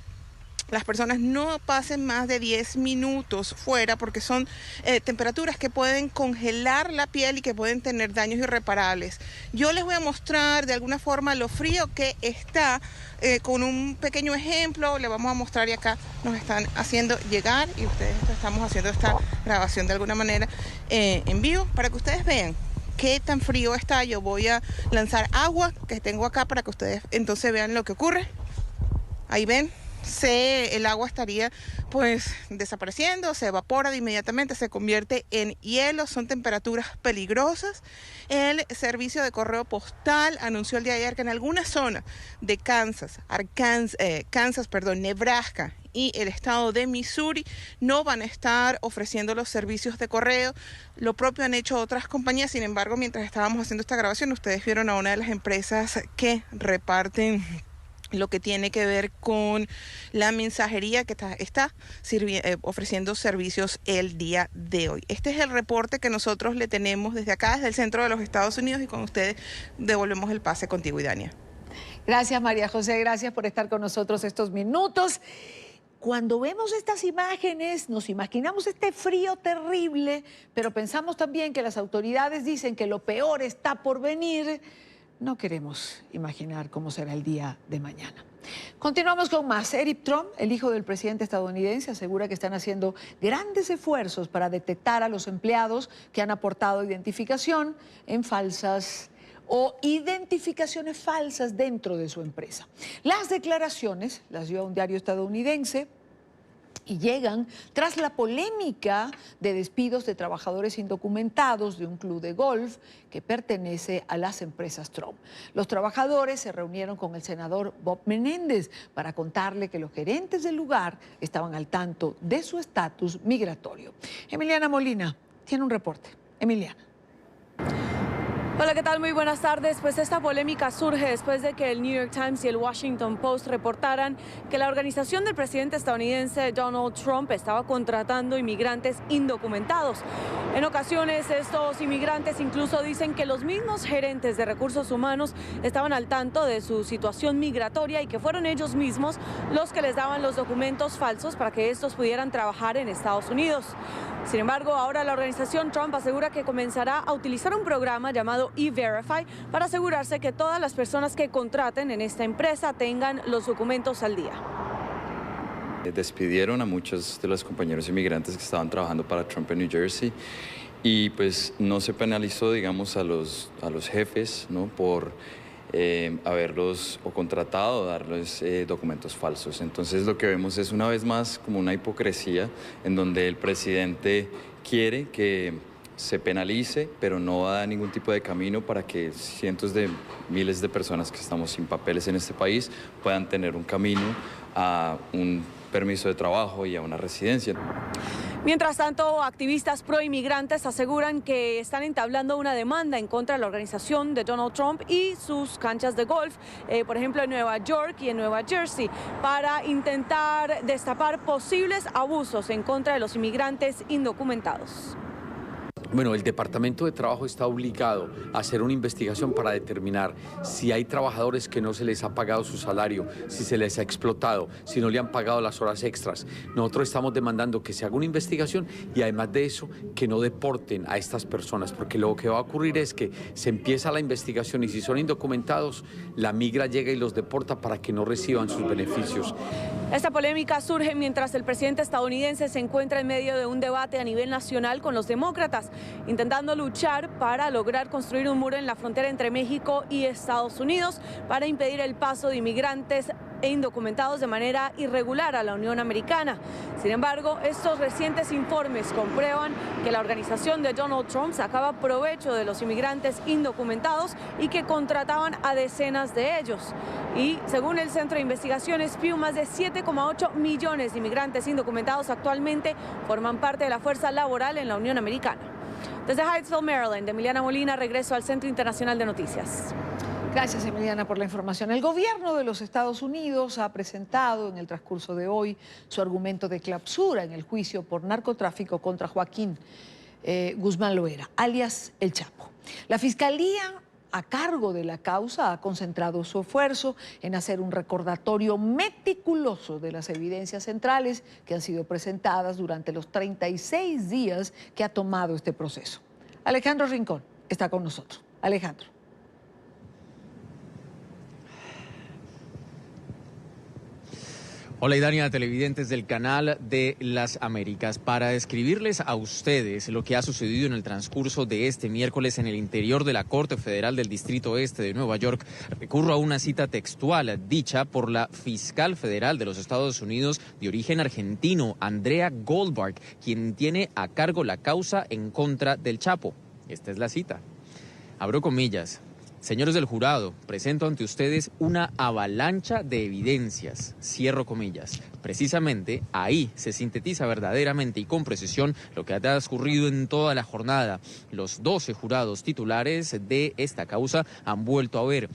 las personas no pasen más de 10 minutos fuera porque son temperaturas que pueden congelar la piel y que pueden tener daños irreparables. Yo les voy a mostrar de alguna forma lo frío que está con un pequeño ejemplo. Le vamos a mostrar y acá nos están haciendo llegar y ustedes estamos haciendo esta grabación de alguna manera en vivo para que ustedes vean qué tan frío está. Yo voy a lanzar agua que tengo acá para que ustedes entonces vean lo que ocurre. Ahí ven, el agua estaría pues desapareciendo, se evapora de inmediatamente, se convierte en hielo, son temperaturas peligrosas. El servicio de correo postal anunció el día de ayer que en alguna zona de Nebraska y el estado de Missouri no van a estar ofreciendo los servicios de correo. Lo propio han hecho otras compañías. Sin embargo, mientras estábamos haciendo esta grabación, ustedes vieron a una de las empresas que reparten lo que tiene que ver con la mensajería que está ofreciendo servicios el día de hoy. Este es el reporte que nosotros le tenemos desde acá, desde el centro de los Estados Unidos, y con ustedes devolvemos el pase contigo, Idania. Gracias, María José, gracias por estar con nosotros estos minutos. Cuando vemos estas imágenes, nos imaginamos este frío terrible, pero pensamos también que las autoridades dicen que lo peor está por venir. No queremos imaginar cómo será el día de mañana. Continuamos con más. Eric Trump, el hijo del presidente estadounidense, asegura que están haciendo grandes esfuerzos para detectar a los empleados que han aportado identificación en falsas o identificaciones falsas dentro de su empresa. Las declaraciones las dio a un diario estadounidense y llegan tras la polémica de despidos de trabajadores indocumentados de un club de golf que pertenece a las empresas Trump. Los trabajadores se reunieron con el senador Bob Menéndez para contarle que los gerentes del lugar estaban al tanto de su estatus migratorio. Emiliana Molina tiene un reporte. Emiliana. Hola, ¿qué tal? Muy buenas tardes. Pues esta polémica surge después de que el New York Times y el Washington Post reportaran que la organización del presidente estadounidense Donald Trump estaba contratando inmigrantes indocumentados. En ocasiones estos inmigrantes incluso dicen que los mismos gerentes de recursos humanos estaban al tanto de su situación migratoria y que fueron ellos mismos los que les daban los documentos falsos para que estos pudieran trabajar en Estados Unidos. Sin embargo, ahora la organización Trump asegura que comenzará a utilizar un programa llamado E-Verify para asegurarse que todas las personas que contraten en esta empresa tengan los documentos al día. Despidieron a muchos de los compañeros inmigrantes que estaban trabajando para Trump en New Jersey y pues no se penalizó, digamos, a los jefes, ¿no?, por haberlos o contratado o darles documentos falsos. Entonces lo que vemos es una vez más como una hipocresía en donde el presidente quiere que se penalice, pero no da ningún tipo de camino para que cientos de miles de personas que estamos sin papeles en este país puedan tener un camino a un permiso de trabajo y a una residencia. Mientras tanto, activistas pro-inmigrantes aseguran que están entablando una demanda en contra de la organización de Donald Trump y sus canchas de golf, por ejemplo en Nueva York y en Nueva Jersey, para intentar destapar posibles abusos en contra de los inmigrantes indocumentados. Bueno, el Departamento de Trabajo está obligado a hacer una investigación para determinar si hay trabajadores que no se les ha pagado su salario, si se les ha explotado, si no le han pagado las horas extras. Nosotros estamos demandando que se haga una investigación y además de eso, que no deporten a estas personas, porque lo que va a ocurrir es que se empieza la investigación y si son indocumentados, la migra llega y los deporta para que no reciban sus beneficios. Esta polémica surge mientras el presidente estadounidense se encuentra en medio de un debate a nivel nacional con los demócratas, intentando luchar para lograr construir un muro en la frontera entre México y Estados Unidos para impedir el paso de inmigrantes e indocumentados de manera irregular a la Unión Americana. Sin embargo, estos recientes informes comprueban que la organización de Donald Trump sacaba provecho de los inmigrantes indocumentados y que contrataban a decenas de ellos. Y según el Centro de Investigaciones Pew, más de 7,8 millones de inmigrantes indocumentados actualmente forman parte de la fuerza laboral en la Unión Americana. Desde Hyattsville, Maryland, Emiliana Molina, regreso al Centro Internacional de Noticias. Gracias, Emiliana, por la información. El gobierno de los Estados Unidos ha presentado en el transcurso de hoy su argumento de clausura en el juicio por narcotráfico contra Joaquín Guzmán Loera, alias El Chapo. La Fiscalía a cargo de la causa ha concentrado su esfuerzo en hacer un recordatorio meticuloso de las evidencias centrales que han sido presentadas durante los 36 días que ha tomado este proceso. Alejandro Rincón está con nosotros. Alejandro. Hola Idania, televidentes del Canal de las Américas. Para describirles a ustedes lo que ha sucedido en el transcurso de este miércoles en el interior de la Corte Federal del Distrito Este de Nueva York, recurro a una cita textual dicha por la fiscal federal de los Estados Unidos de origen argentino, Andrea Goldberg, quien tiene a cargo la causa en contra del Chapo. Esta es la cita. Abro comillas. Señores del jurado, presento ante ustedes una avalancha de evidencias, cierro comillas. Precisamente ahí se sintetiza verdaderamente y con precisión lo que ha transcurrido en toda la jornada. Los 12 jurados titulares de esta causa han vuelto a ver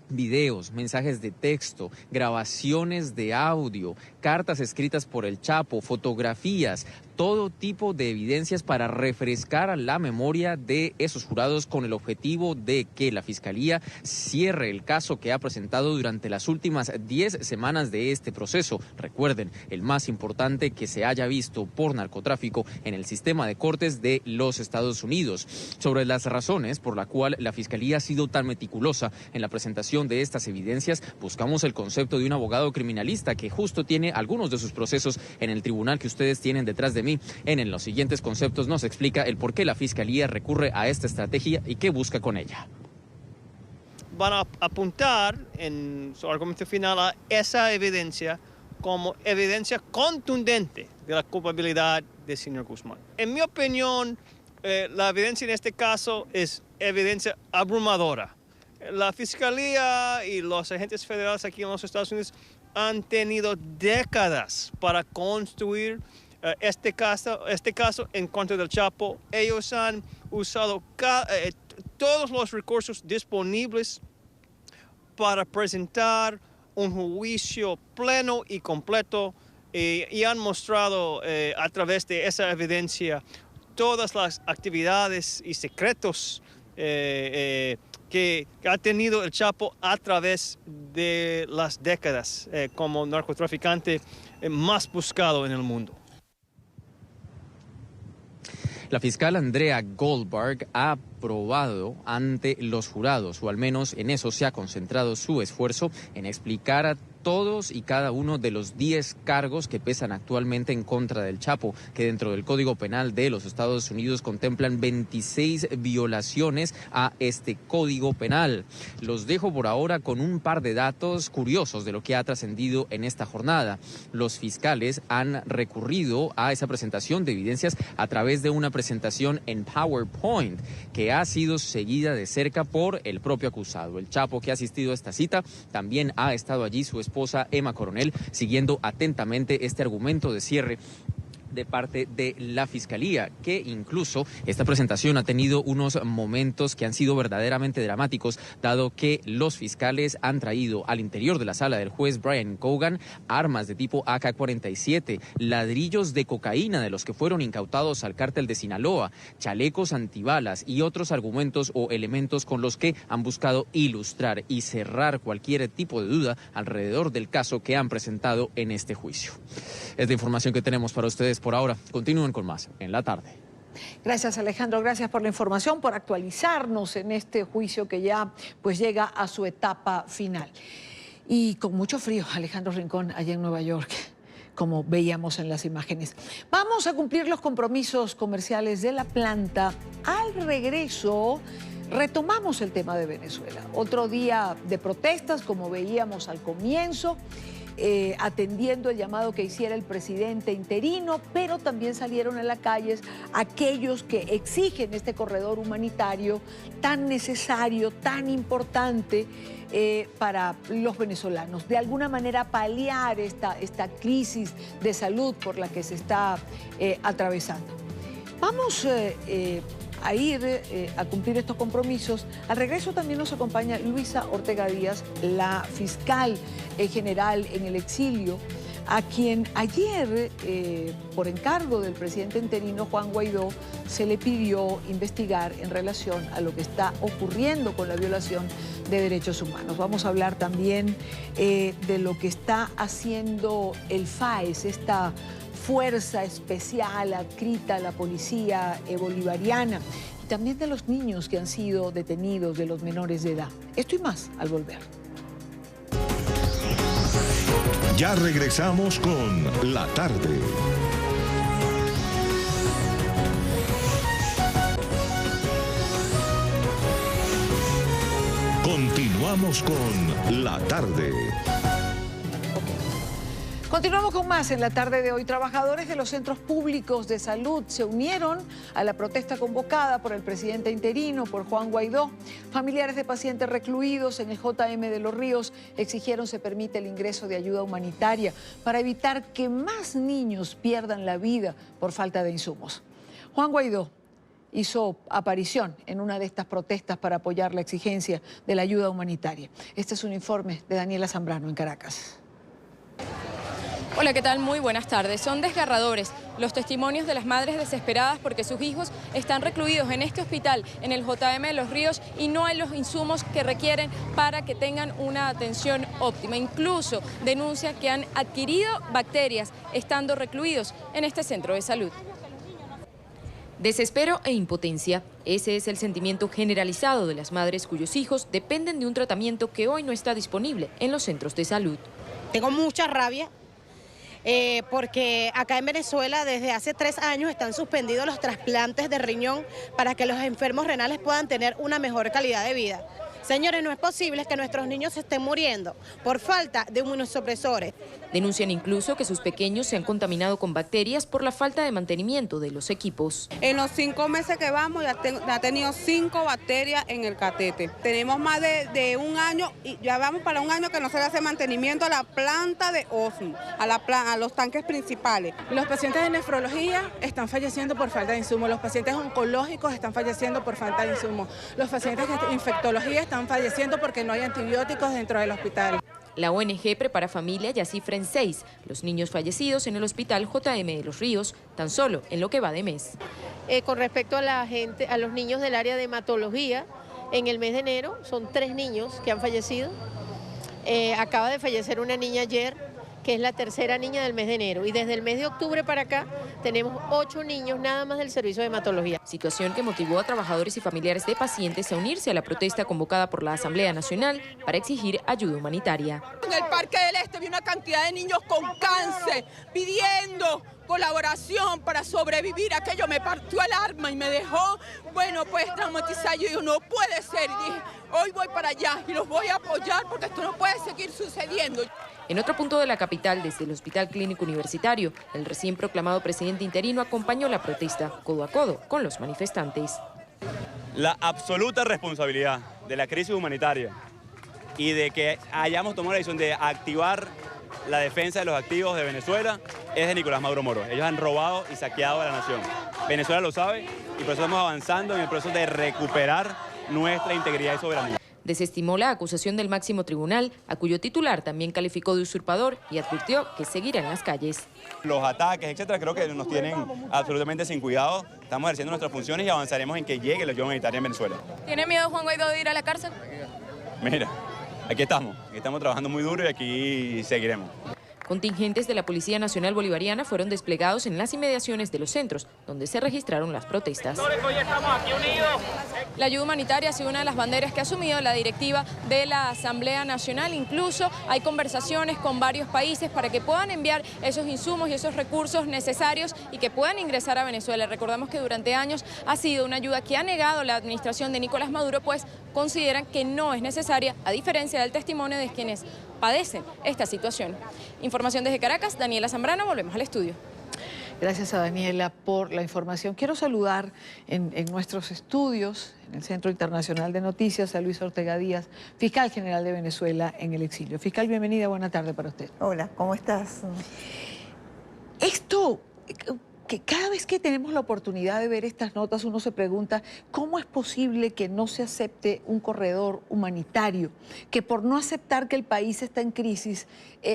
videos, mensajes de texto, grabaciones de audio, cartas escritas por el Chapo, fotografías, todo tipo de evidencias para refrescar la memoria de esos jurados con el objetivo de que la Fiscalía cierre el caso que ha presentado durante las últimas 10 semanas de este proceso. Recuerden, el más importante que se haya visto por narcotráfico en el sistema de cortes de los Estados Unidos. Sobre las razones por la cual la Fiscalía ha sido tan meticulosa en la presentación de estas evidencias, buscamos el concepto de un abogado criminalista que justo tiene algunos de sus procesos en el tribunal que ustedes tienen detrás de mí. En los siguientes conceptos nos explica el por qué la Fiscalía recurre a esta estrategia y qué busca con ella. Van a apuntar en su argumento final a esa evidencia como evidencia contundente de la culpabilidad del señor Guzmán. En mi opinión, la evidencia en este caso es evidencia abrumadora. La Fiscalía y los agentes federales aquí en los Estados Unidos han tenido décadas para construir este caso en contra del Chapo. Ellos han usado todos los recursos disponibles para presentar un juicio pleno y completo y han mostrado a través de esa evidencia todas las actividades y secretos que ha tenido el Chapo a través de las décadas como narcotraficante más buscado en el mundo. La fiscal Andrea Goldberg ha probado ante los jurados, o al menos en eso se ha concentrado su esfuerzo, en explicar a todos y cada uno de los 10 cargos que pesan actualmente en contra del Chapo, que dentro del Código Penal de los Estados Unidos contemplan 26 violaciones a este Código Penal. Los dejo por ahora con un par de datos curiosos de lo que ha trascendido en esta jornada. Los fiscales han recurrido a esa presentación de evidencias a través de una presentación en PowerPoint que ha sido seguida de cerca por el propio acusado. El Chapo, que ha asistido a esta cita, también ha estado allí su esposa Emma Coronel, siguiendo atentamente este argumento de cierre de parte de la Fiscalía, que incluso esta presentación ha tenido unos momentos que han sido verdaderamente dramáticos, dado que los fiscales han traído al interior de la sala del juez Brian Cogan armas de tipo AK-47, ladrillos de cocaína de los que fueron incautados al cártel de Sinaloa, chalecos antibalas y otros argumentos o elementos con los que han buscado ilustrar y cerrar cualquier tipo de duda alrededor del caso que han presentado en este juicio. Es la información que tenemos para ustedes por ahora. Continúen con más en la tarde. Gracias, Alejandro. Gracias por la información, por actualizarnos en este juicio que ya pues llega a su etapa final. Y con mucho frío, Alejandro Rincón, allá en Nueva York, como veíamos en las imágenes. Vamos a cumplir los compromisos comerciales de la planta. Al regreso, retomamos el tema de Venezuela. Otro día de protestas, como veíamos al comienzo. atendiendo el llamado que hiciera el presidente interino, pero también salieron a las calles aquellos que exigen este corredor humanitario tan necesario, tan importante para los venezolanos. De alguna manera paliar esta crisis de salud por la que se está atravesando. Vamos a ir a cumplir estos compromisos. Al regreso también nos acompaña Luisa Ortega Díaz, la fiscal general en el exilio, a quien ayer, por encargo del presidente interino Juan Guaidó, se le pidió investigar en relación a lo que está ocurriendo con la violación de derechos humanos. Vamos a hablar también de lo que está haciendo el FAES, esta fuerza especial adscrita a la policía bolivariana, y también de los niños que han sido detenidos, de los menores de edad. Esto y más al volver. Ya regresamos con La Tarde. Continuamos con La Tarde. Continuamos con más en la tarde de hoy. Trabajadores de los centros públicos de salud se unieron a la protesta convocada por el presidente interino, por Juan Guaidó. Familiares de pacientes recluidos en el JM de Los Ríos exigieron se permite el ingreso de ayuda humanitaria para evitar que más niños pierdan la vida por falta de insumos. Juan Guaidó hizo aparición en una de estas protestas para apoyar la exigencia de la ayuda humanitaria. Este es un informe de Daniela Zambrano en Caracas. Hola, ¿qué tal? Muy buenas tardes. Son desgarradores los testimonios de las madres desesperadas porque sus hijos están recluidos en este hospital, en el JM de Los Ríos, y no hay los insumos que requieren para que tengan una atención óptima. Incluso denuncian que han adquirido bacterias estando recluidos en este centro de salud. Desespero e impotencia. Ese es el sentimiento generalizado de las madres cuyos hijos dependen de un tratamiento que hoy no está disponible en los centros de salud. Tengo mucha rabia. Porque acá en Venezuela desde hace 3 años están suspendidos los trasplantes de riñón para que los enfermos renales puedan tener una mejor calidad de vida. Señores, no es posible que nuestros niños se estén muriendo por falta de inmunosupresores. Denuncian incluso que sus pequeños se han contaminado con bacterias por la falta de mantenimiento de los equipos. En los 5 meses que vamos ya ha tenido 5 bacterias en el catete. Tenemos más de un año y ya vamos para un año que no se le hace mantenimiento a la planta de osmo, a los tanques principales. Los pacientes de nefrología están falleciendo por falta de insumos, los pacientes oncológicos están falleciendo por falta de insumos, los pacientes de infectología están falleciendo porque no hay antibióticos dentro del hospital. La ONG Prepara Familia ya cifra en 6 los niños fallecidos en el hospital JM de Los Ríos, tan solo en lo que va de mes. Con respecto a los niños del área de hematología, en el mes de enero son 3 niños que han fallecido. Acaba de fallecer una niña ayer, que es la tercera niña del mes de enero. Y desde el mes de octubre para acá tenemos 8 niños nada más del servicio de hematología. Situación que motivó a trabajadores y familiares de pacientes a unirse a la protesta convocada por la Asamblea Nacional para exigir ayuda humanitaria. En el Parque del Este vi una cantidad de niños con cáncer pidiendo colaboración para sobrevivir. Aquello me partió el alma y me dejó, pues traumatizada. Yo digo, no puede ser. Y dije, hoy voy para allá y los voy a apoyar porque esto no puede seguir sucediendo. En otro punto de la capital, desde el Hospital Clínico Universitario, el recién proclamado presidente interino acompañó la protesta codo a codo con los manifestantes. La absoluta responsabilidad de la crisis humanitaria y de que hayamos tomado la decisión de activar la defensa de los activos de Venezuela es de Nicolás Maduro Moro. Ellos han robado y saqueado a la nación. Venezuela lo sabe y por eso estamos avanzando en el proceso de recuperar nuestra integridad y soberanía. Desestimó la acusación del máximo tribunal, a cuyo titular también calificó de usurpador y advirtió que seguirá en las calles. Los ataques, etcétera, creo que nos tienen absolutamente sin cuidado. Estamos ejerciendo nuestras funciones y avanzaremos en que llegue la ayuda humanitaria en Venezuela. ¿Tiene miedo Juan Guaidó de ir a la cárcel? Mira, aquí estamos trabajando muy duro y aquí seguiremos. Contingentes de la Policía Nacional Bolivariana fueron desplegados en las inmediaciones de los centros, donde se registraron las protestas. La ayuda humanitaria ha sido una de las banderas que ha asumido la directiva de la Asamblea Nacional. Incluso hay conversaciones con varios países para que puedan enviar esos insumos y esos recursos necesarios y que puedan ingresar a Venezuela. Recordamos que durante años ha sido una ayuda que ha negado la administración de Nicolás Maduro, pues consideran que no es necesaria, a diferencia del testimonio de quienes padecen esta situación. Información desde Caracas, Daniela Zambrano, volvemos al estudio. Gracias a Daniela por la información. Quiero saludar en nuestros estudios, en el Centro Internacional de Noticias, a Luis Ortega Díaz, fiscal general de Venezuela en el exilio. Fiscal, bienvenida, buena tarde para usted. Hola, ¿cómo estás? Esto, que cada vez que tenemos la oportunidad de ver estas notas, uno se pregunta cómo es posible que no se acepte un corredor humanitario, que por no aceptar que el país está en crisis,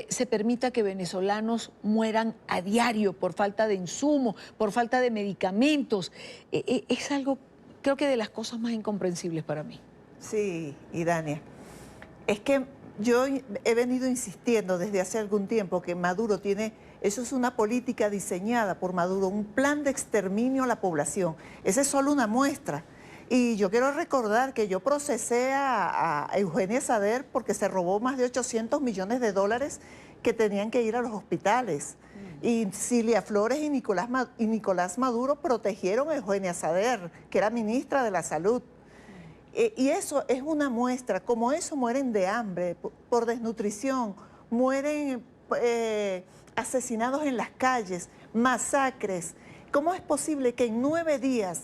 se permita que venezolanos mueran a diario por falta de insumos, por falta de medicamentos. Es algo, creo que de las cosas más incomprensibles para mí. Sí, Idania. Es que yo he venido insistiendo desde hace algún tiempo que Maduro tiene, eso es una política diseñada por Maduro, un plan de exterminio a la población. Esa es solo una muestra. Y yo quiero recordar que yo procesé a Eugenia Sader porque se robó más de 800 millones de dólares que tenían que ir a los hospitales. Y Cilia Flores y Nicolás Maduro protegieron a Eugenia Sader, que era ministra de la Salud. Y eso es una muestra. Como eso, mueren de hambre, por desnutrición, mueren asesinados en las calles, masacres. ¿Cómo es posible que en 9 días,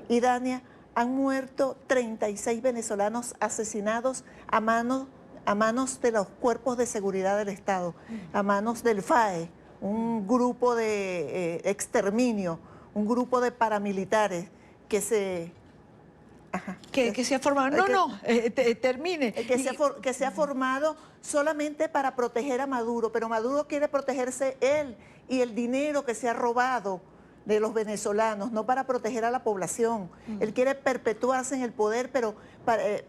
Idania, han muerto 36 venezolanos asesinados a manos de los cuerpos de seguridad del Estado, a manos del FAE, un grupo de exterminio, un grupo de paramilitares que se... Ajá. Que se ha formado, termine. Que se ha formado solamente para proteger a Maduro, pero Maduro quiere protegerse él y el dinero que se ha robado de los venezolanos, no para proteger a la población. Él quiere perpetuarse en el poder, pero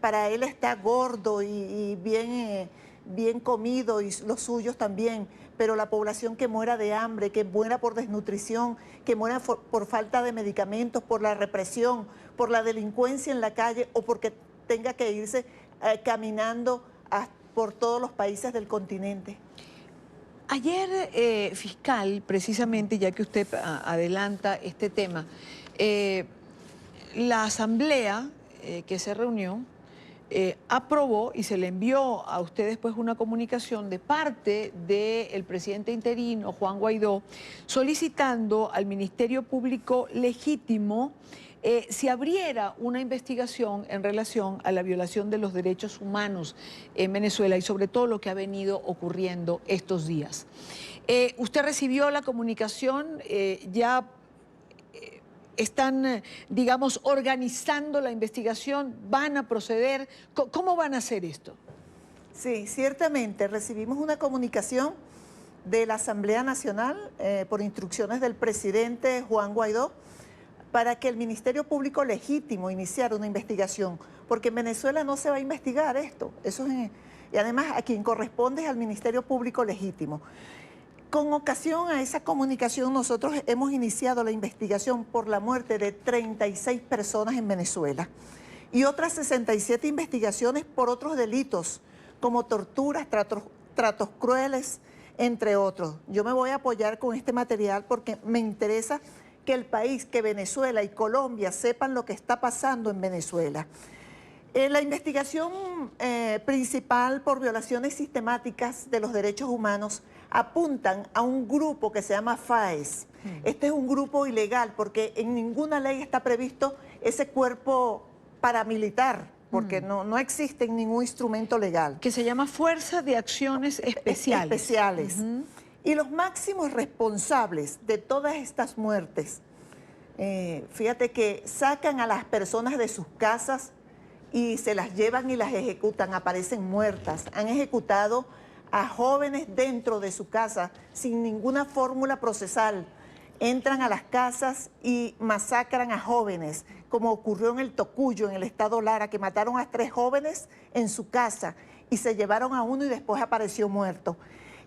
para él está gordo y bien comido, y los suyos también, pero la población que muera de hambre, que muera por desnutrición, que muera por falta de medicamentos, por la represión, por la delincuencia en la calle o porque tenga que irse caminando por todos los países del continente. Ayer, fiscal, precisamente, ya que usted adelanta este tema, la asamblea que se reunió aprobó y se le envió a usted después una comunicación de parte del presidente interino, Juan Guaidó, solicitando al Ministerio Público Legítimo si abriera una investigación en relación a la violación de los derechos humanos en Venezuela y sobre todo lo que ha venido ocurriendo estos días. Usted recibió la comunicación, ya están, digamos, organizando la investigación, van a proceder. ¿Cómo van a hacer esto? Sí, ciertamente recibimos una comunicación de la Asamblea Nacional por instrucciones del presidente Juan Guaidó para que el Ministerio Público Legítimo iniciara una investigación, porque en Venezuela no se va a investigar esto. Y además a quien corresponde es al Ministerio Público Legítimo. Con ocasión a esa comunicación, nosotros hemos iniciado la investigación por la muerte de 36 personas en Venezuela y otras 67 investigaciones por otros delitos, como torturas, tratos crueles, entre otros. Yo me voy a apoyar con este material porque me interesa que el país, que Venezuela y Colombia sepan lo que está pasando en Venezuela. La investigación principal por violaciones sistemáticas de los derechos humanos apuntan a un grupo que se llama FAES. Este es un grupo ilegal porque en ninguna ley está previsto ese cuerpo paramilitar, porque no existe ningún instrumento legal. Que se llama Fuerza de Acciones Especiales. Y los máximos responsables de todas estas muertes, fíjate que sacan a las personas de sus casas y se las llevan y las ejecutan, aparecen muertas. Han ejecutado a jóvenes dentro de su casa sin ninguna fórmula procesal. Entran a las casas y masacran a jóvenes, como ocurrió en el Tocuyo, en el estado Lara, que mataron a 3 jóvenes en su casa y se llevaron a uno y después apareció muerto.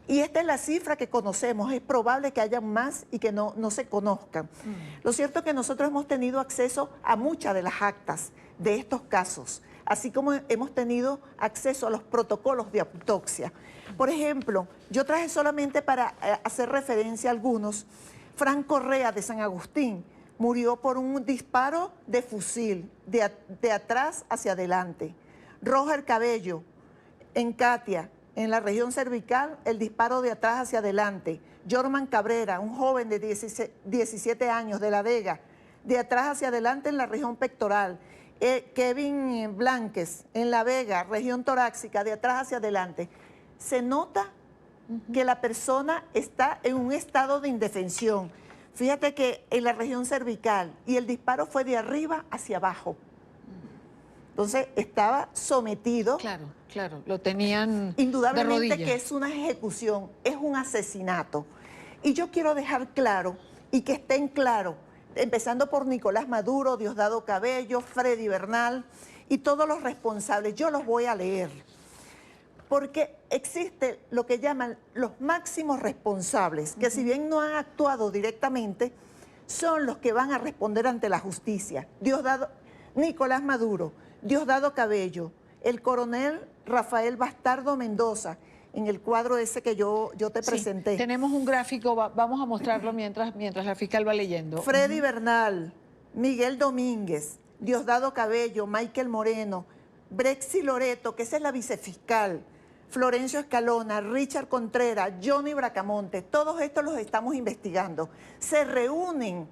Y esta es la cifra que conocemos, es probable que haya más y que no se conozcan. Lo cierto es que nosotros hemos tenido acceso a muchas de las actas de estos casos, así como hemos tenido acceso a los protocolos de autopsia. Por ejemplo, yo traje solamente para hacer referencia a algunos, Fran Correa de San Agustín murió por un disparo de fusil, de atrás hacia adelante. Roger Cabello, en Katia, en la región cervical, el disparo de atrás hacia adelante. Jorman Cabrera, un joven de 17 años de La Vega, de atrás hacia adelante en la región pectoral. Kevin Blanques, en La Vega, región torácica, de atrás hacia adelante. Se nota que la persona está en un estado de indefensión. Fíjate que en la región cervical, y el disparo fue de arriba hacia abajo. Entonces estaba sometido. Claro, claro, lo tenían indudablemente de rodillas. Que es una ejecución, es un asesinato. Y yo quiero dejar claro, y que estén claros, empezando por Nicolás Maduro, Diosdado Cabello, Freddy Bernal y todos los responsables. Yo los voy a leer, porque existe lo que llaman los máximos responsables, que si bien no han actuado directamente, son los que van a responder ante la justicia. Nicolás Maduro, Diosdado Cabello, el coronel Rafael Bastardo Mendoza, en el cuadro ese que yo te presenté. Tenemos un gráfico, vamos a mostrarlo mientras la fiscal va leyendo. Freddy Bernal, Miguel Domínguez, Diosdado Cabello, Michael Moreno, Brexy Loreto, que esa es la vicefiscal, Florencio Escalona, Richard Contreras, Johnny Bracamonte, todos estos los estamos investigando. Se reúnen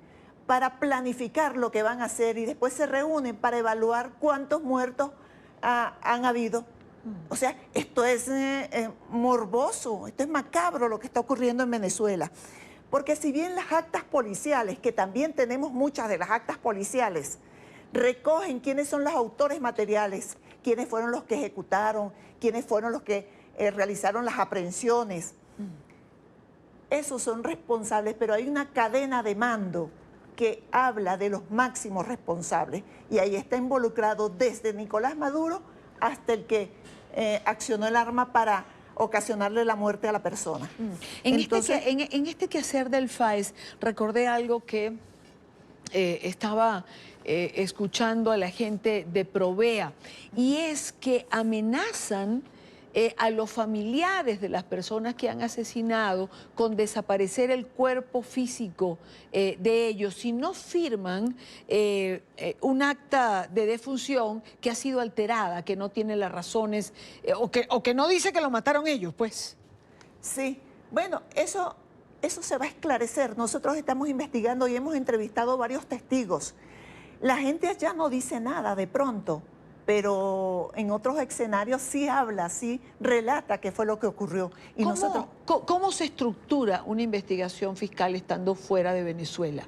para planificar lo que van a hacer y después se reúnen para evaluar cuántos muertos han habido. O sea, esto es morboso, esto es macabro lo que está ocurriendo en Venezuela. Porque si bien las actas policiales, que también tenemos muchas de las actas policiales, recogen quiénes son los autores materiales, quiénes fueron los que ejecutaron, quiénes fueron los que realizaron las aprehensiones. Esos son responsables, pero hay una cadena de mando que habla de los máximos responsables. Y ahí está involucrado desde Nicolás Maduro hasta el que accionó el arma para ocasionarle la muerte a la persona. Entonces, en este quehacer del FAES, recordé algo que estaba escuchando a la gente de Provea, y es que amenazan a los familiares de las personas que han asesinado con desaparecer el cuerpo físico de ellos si no firman un acta de defunción que ha sido alterada, que no tiene las razones o que no dice que lo mataron ellos, pues. Sí, bueno, eso se va a esclarecer. Nosotros estamos investigando y hemos entrevistado varios testigos. La gente allá no dice nada de pronto, pero en otros escenarios sí habla, sí relata qué fue lo que ocurrió. Y ¿Cómo se estructura una investigación fiscal estando fuera de Venezuela?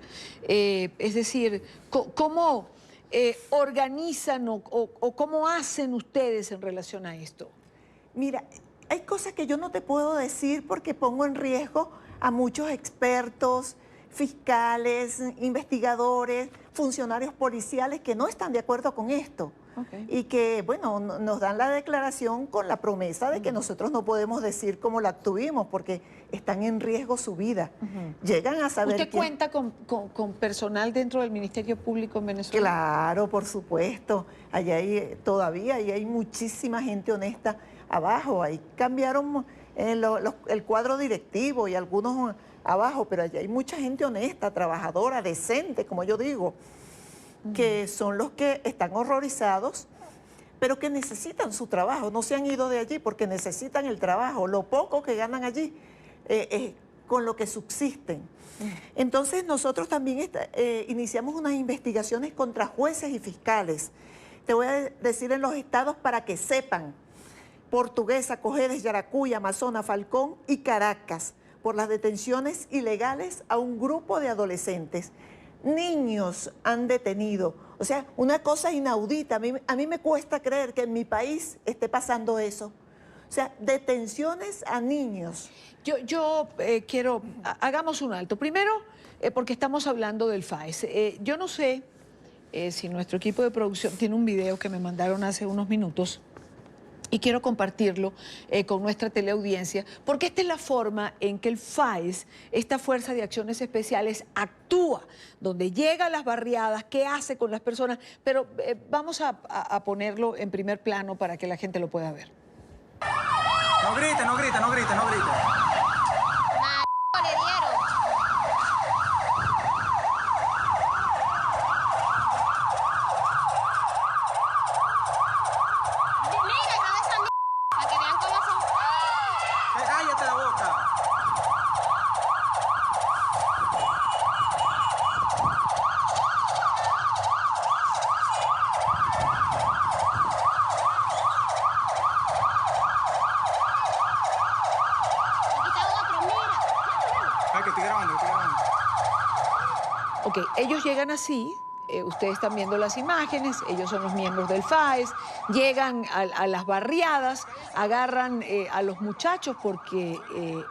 Es decir, ¿cómo organizan o cómo hacen ustedes en relación a esto? Mira, hay cosas que yo no te puedo decir porque pongo en riesgo a muchos expertos, fiscales, investigadores, funcionarios policiales que no están de acuerdo con esto. Okay. Y que, bueno, nos dan la declaración con la promesa de que nosotros no podemos decir cómo la obtuvimos porque están en riesgo su vida. Llegan a saber... ¿Usted cuenta con personal dentro del Ministerio Público en Venezuela? Claro, por supuesto. Allá hay muchísima gente honesta abajo. Ahí cambiaron el cuadro directivo y algunos abajo, pero allá hay mucha gente honesta, trabajadora, decente, como yo digo, que son los que están horrorizados, pero que necesitan su trabajo, no se han ido de allí porque necesitan el trabajo, lo poco que ganan allí, con lo que subsisten. Entonces nosotros también iniciamos unas investigaciones contra jueces y fiscales. Te voy a decir en los estados para que sepan: Portuguesa, Cojedes, Yaracuy, Amazonas, Falcón y Caracas, por las detenciones ilegales a un grupo de adolescentes. Niños han detenido. O sea, una cosa inaudita. A mí me cuesta creer que en mi país esté pasando eso. O sea, detenciones a niños. Yo quiero, hagamos un alto. Primero, porque estamos hablando del FAES. Yo no sé si nuestro equipo de producción tiene un video que me mandaron hace unos minutos y quiero compartirlo con nuestra teleaudiencia, porque esta es la forma en que el FAES, esta Fuerza de Acciones Especiales, actúa, donde llega a las barriadas, qué hace con las personas, pero vamos a ponerlo en primer plano para que la gente lo pueda ver. No grite, no grite, no grite, no grite. Le dieron. Ok, ellos llegan así. Ustedes están viendo las imágenes, ellos son los miembros del FAES, llegan a las barriadas, agarran a los muchachos porque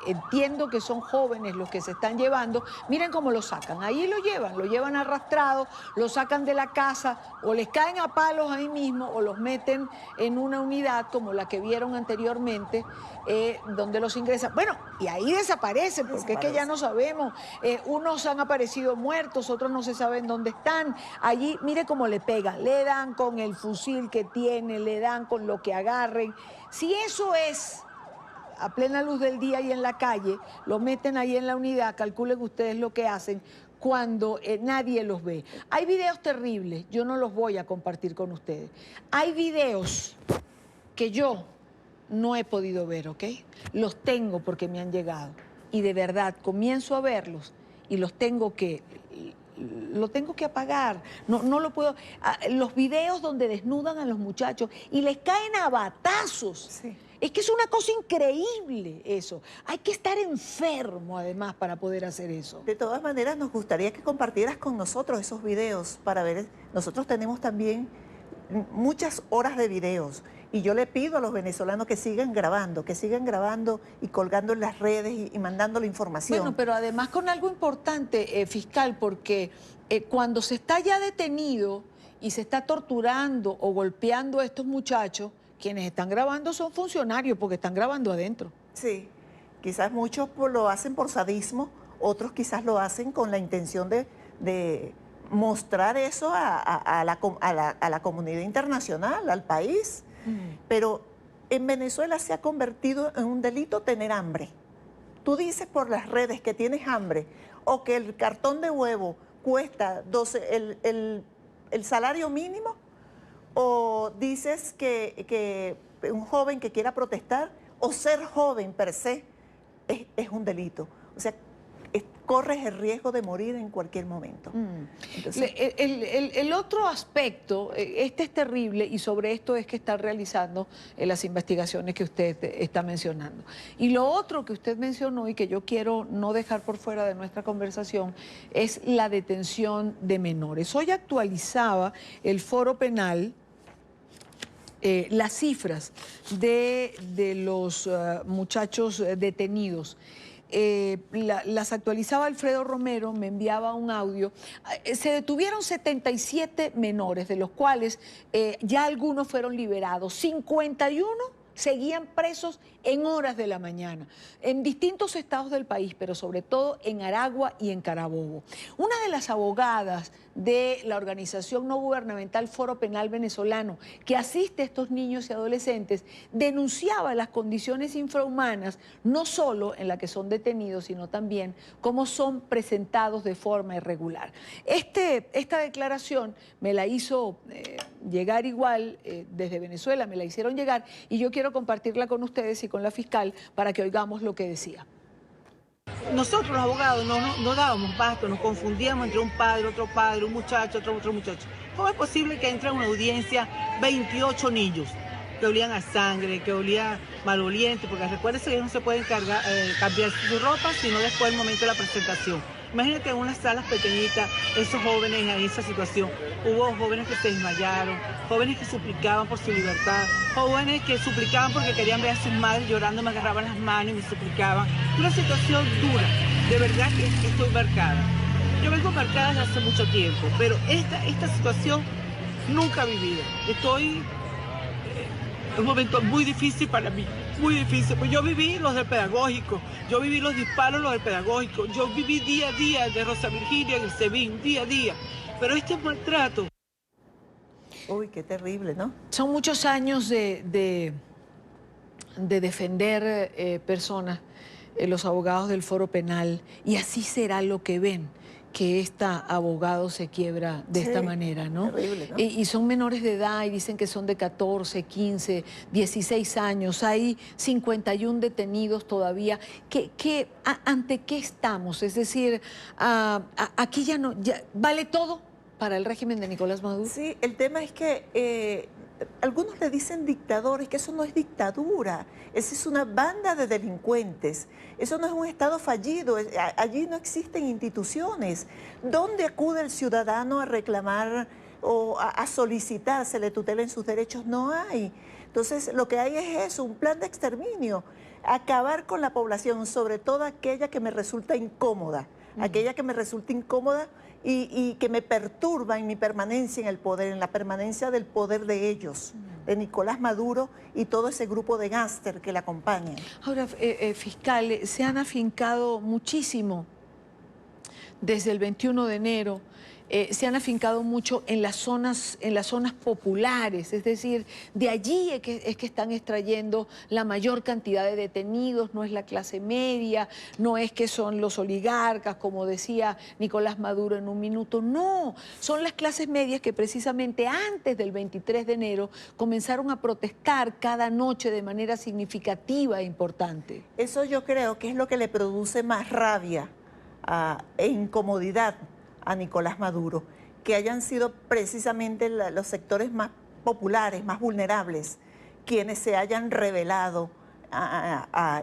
entiendo que son jóvenes los que se están llevando. Miren cómo lo sacan, ahí lo llevan arrastrado, lo sacan de la casa o les caen a palos ahí mismo o los meten en una unidad como la que vieron anteriormente, donde los ingresan. Bueno, y ahí desaparecen porque es que ya no sabemos, unos han aparecido muertos, otros no se saben dónde están. Allí, mire cómo le pegan, le dan con el fusil que tiene, le dan con lo que agarren. Si eso es a plena luz del día y en la calle, lo meten ahí en la unidad, calculen ustedes lo que hacen cuando nadie los ve. Hay videos terribles, yo no los voy a compartir con ustedes. Hay videos que yo no he podido ver, ¿ok? Los tengo porque me han llegado. Y de verdad, comienzo a verlos y lo tengo que apagar, no lo puedo. Los videos donde desnudan a los muchachos y les caen a batazos. Sí. Es que es una cosa increíble eso. Hay que estar enfermo además para poder hacer eso. De todas maneras, nos gustaría que compartieras con nosotros esos videos para ver. Nosotros tenemos también muchas horas de videos. Y yo le pido a los venezolanos que sigan grabando y colgando en las redes y mandando la información. Bueno, pero además con algo importante, fiscal, porque cuando se está ya detenido y se está torturando o golpeando a estos muchachos, quienes están grabando son funcionarios porque están grabando adentro. Sí, quizás muchos lo hacen por sadismo, otros quizás lo hacen con la intención de mostrar eso a la comunidad internacional, al país. Pero en Venezuela se ha convertido en un delito tener hambre. Tú dices por las redes que tienes hambre o que el cartón de huevo cuesta el salario mínimo, o dices que un joven que quiera protestar o ser joven per se es un delito. O sea, corres el riesgo de morir en cualquier momento. Entonces, el otro aspecto, este es terrible y sobre esto es que está realizando las investigaciones que usted está mencionando. Y lo otro que usted mencionó y que yo quiero no dejar por fuera de nuestra conversación es la detención de menores. Hoy actualizaba el Foro Penal las cifras de los muchachos detenidos. Las actualizaba Alfredo Romero, me enviaba un audio. Se detuvieron 77 menores, de los cuales ya algunos fueron liberados. 51 seguían presos en horas de la mañana, en distintos estados del país, pero sobre todo en Aragua y en Carabobo. Una de las abogadas de la organización no gubernamental Foro Penal Venezolano, que asiste a estos niños y adolescentes, denunciaba las condiciones infrahumanas, no solo en las que son detenidos, sino también cómo son presentados de forma irregular. Esta declaración me la hizo llegar igual desde Venezuela, me la hicieron llegar, y yo quiero compartirla con ustedes y con la fiscal para que oigamos lo que decía. Nosotros los abogados no dábamos pasto, nos confundíamos entre un padre, un muchacho, otro muchacho. ¿Cómo es posible que entre a una audiencia 28 niños que olían a sangre, que olían maloliente? Porque recuérdense que no se pueden cambiar su ropa sino después del momento de la presentación. Imagínate en unas salas pequeñitas, esos jóvenes en esa situación. Hubo jóvenes que se desmayaron, jóvenes que suplicaban por su libertad, jóvenes que suplicaban porque querían ver a sus madres llorando, me agarraban las manos y me suplicaban. Una situación dura, de verdad que estoy marcada. Yo vengo marcada desde hace mucho tiempo, pero esta situación nunca he vivido. Estoy en un momento muy difícil para mí. Muy difícil, pues yo viví los del pedagógico, yo viví los disparos, los del pedagógico, yo viví día a día de Rosa Virginia en el SEBIN, día a día, pero este es maltrato. Uy, qué terrible, ¿no? Son muchos años de defender personas, los abogados del Foro Penal, y así será lo que ven, que esta abogado se quiebra de esta manera, ¿no? Terrible, ¿no? Y son menores de edad y dicen que son de 14, 15, 16 años. Hay 51 detenidos todavía. ¿Ante qué estamos? Es decir, aquí ya ¿vale todo para el régimen de Nicolás Maduro? Sí, el tema es que algunos le dicen dictadores, que eso no es dictadura, esa es una banda de delincuentes, eso no es un Estado fallido, allí no existen instituciones. ¿Dónde acude el ciudadano a reclamar o a solicitar se le tutelen sus derechos? No hay. Entonces, lo que hay es eso, un plan de exterminio, acabar con la población, sobre todo aquella que me resulta incómoda, aquella que me resulta incómoda y que me perturba en mi permanencia en el poder, en la permanencia del poder de ellos, de Nicolás Maduro y todo ese grupo de gángster que le acompañan. Ahora, fiscal, se han afincado muchísimo desde el 21 de enero. Se han afincado mucho en las zonas populares, es decir, de allí es que están extrayendo la mayor cantidad de detenidos, no es la clase media, no es que son los oligarcas, como decía Nicolás Maduro en un minuto, no, son las clases medias que precisamente antes del 23 de enero comenzaron a protestar cada noche de manera significativa e importante. Eso yo creo que es lo que le produce más rabia e incomodidad a Nicolás Maduro, que hayan sido precisamente los sectores más populares, más vulnerables, quienes se hayan rebelado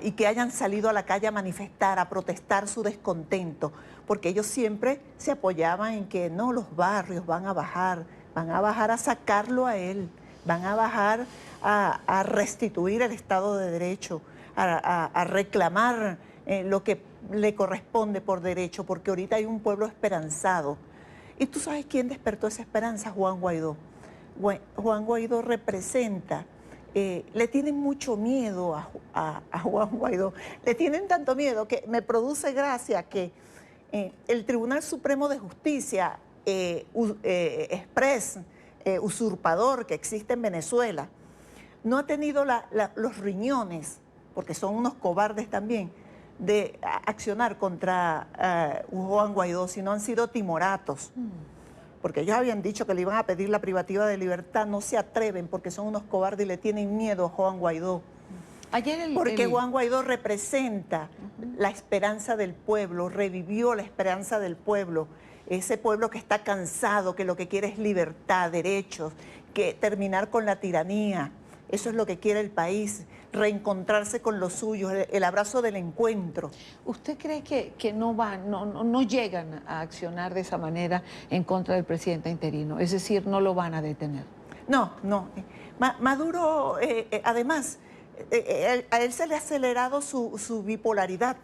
y que hayan salido a la calle a manifestar, a protestar su descontento, porque ellos siempre se apoyaban en que no, los barrios van a bajar a sacarlo a él, van a bajar a restituir el Estado de Derecho, a reclamar lo que le corresponde por derecho, porque ahorita hay un pueblo esperanzado. ¿Y tú sabes quién despertó esa esperanza? Juan Guaidó. Juan Guaidó representa, le tienen mucho miedo a Juan Guaidó, le tienen tanto miedo que me produce gracia que el Tribunal Supremo de Justicia, usurpador que existe en Venezuela, no ha tenido los riñones, porque son unos cobardes también, de accionar contra Juan Guaidó, sino han sido timoratos. Porque ellos habían dicho que le iban a pedir la privativa de libertad, no se atreven porque son unos cobardes y le tienen miedo a Juan Guaidó. Porque Juan Guaidó representa la esperanza del pueblo, revivió la esperanza del pueblo, ese pueblo que está cansado, que lo que quiere es libertad, derechos, que terminar con la tiranía. Eso es lo que quiere el país, reencontrarse con los suyos, el abrazo del encuentro. ¿Usted cree que no llegan a accionar de esa manera en contra del presidente interino? Es decir, no lo van a detener. No. Maduro, además, a él se le ha acelerado su bipolaridad.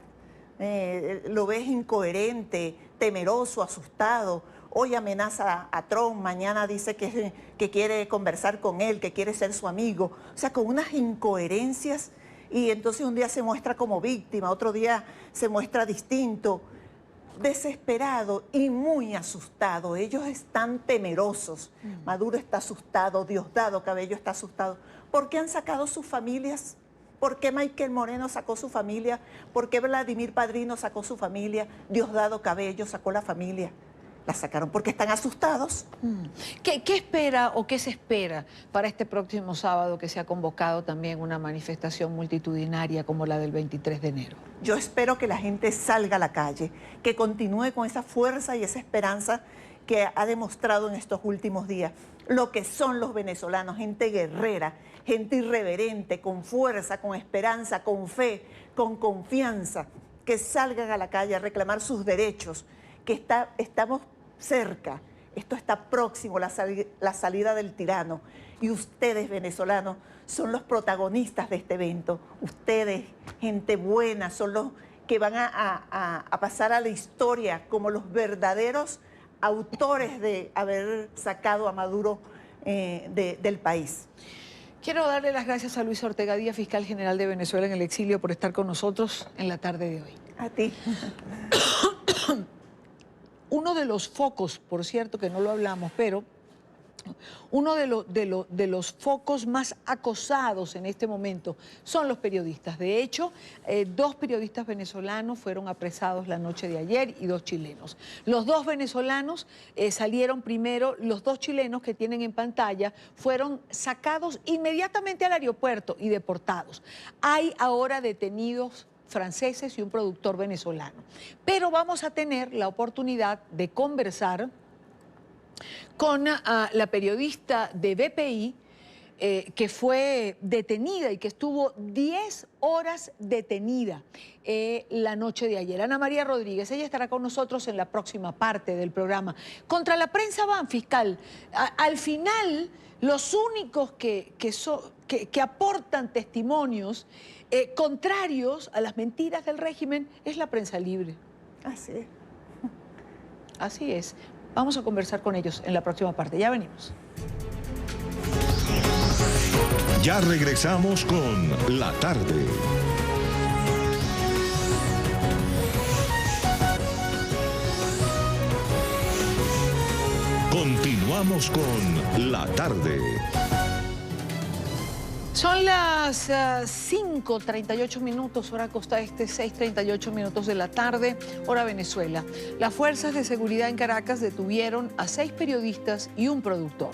Lo ves incoherente, temeroso, asustado. Hoy amenaza a Trump, mañana dice que quiere conversar con él, que quiere ser su amigo. O sea, con unas incoherencias, y entonces un día se muestra como víctima, otro día se muestra distinto, desesperado y muy asustado. Ellos están temerosos. Maduro está asustado, Diosdado Cabello está asustado. ¿Por qué han sacado sus familias? ¿Por qué Michael Moreno sacó su familia? ¿Por qué Vladimir Padrino sacó su familia? Diosdado Cabello sacó la familia. La sacaron porque están asustados. ¿Qué espera o qué se espera para este próximo sábado, que se ha convocado también una manifestación multitudinaria como la del 23 de enero? Yo espero que la gente salga a la calle, que continúe con esa fuerza y esa esperanza que ha demostrado en estos últimos días. Lo que son los venezolanos, gente guerrera, gente irreverente, con fuerza, con esperanza, con fe, con confianza, que salgan a la calle a reclamar sus derechos, que estamos cerca, esto está próximo, la salida del tirano. Y ustedes, venezolanos, son los protagonistas de este evento. Ustedes, gente buena, son los que van a pasar a la historia como los verdaderos autores de haber sacado a Maduro del país. Quiero darle las gracias a Luis Ortega Díaz, fiscal general de Venezuela en el exilio, por estar con nosotros en la tarde de hoy. A ti. Uno de los focos, por cierto, que no lo hablamos, pero uno de los focos más acosados en este momento son los periodistas. De hecho, 2 periodistas venezolanos fueron apresados la noche de ayer y 2 chilenos. Los 2 venezolanos salieron primero, los 2 chilenos que tienen en pantalla fueron sacados inmediatamente al aeropuerto y deportados. Hay ahora detenidos franceses y un productor venezolano. Pero vamos a tener la oportunidad de conversar con la periodista de BPI, que fue detenida y que estuvo 10 horas detenida la noche de ayer. Ana María Rodríguez, ella estará con nosotros en la próxima parte del programa. Contra la prensa van, fiscal. Al final, los únicos que aportan testimonios contrarios a las mentiras del régimen es la prensa libre. Así es. Así es. Vamos a conversar con ellos en la próxima parte. Ya venimos. Ya regresamos con La Tarde. Continuamos con La Tarde. Son las 5:38 minutos, hora Costa Este, 6:38 minutos de la tarde, hora Venezuela. Las fuerzas de seguridad en Caracas detuvieron a 6 periodistas y un productor.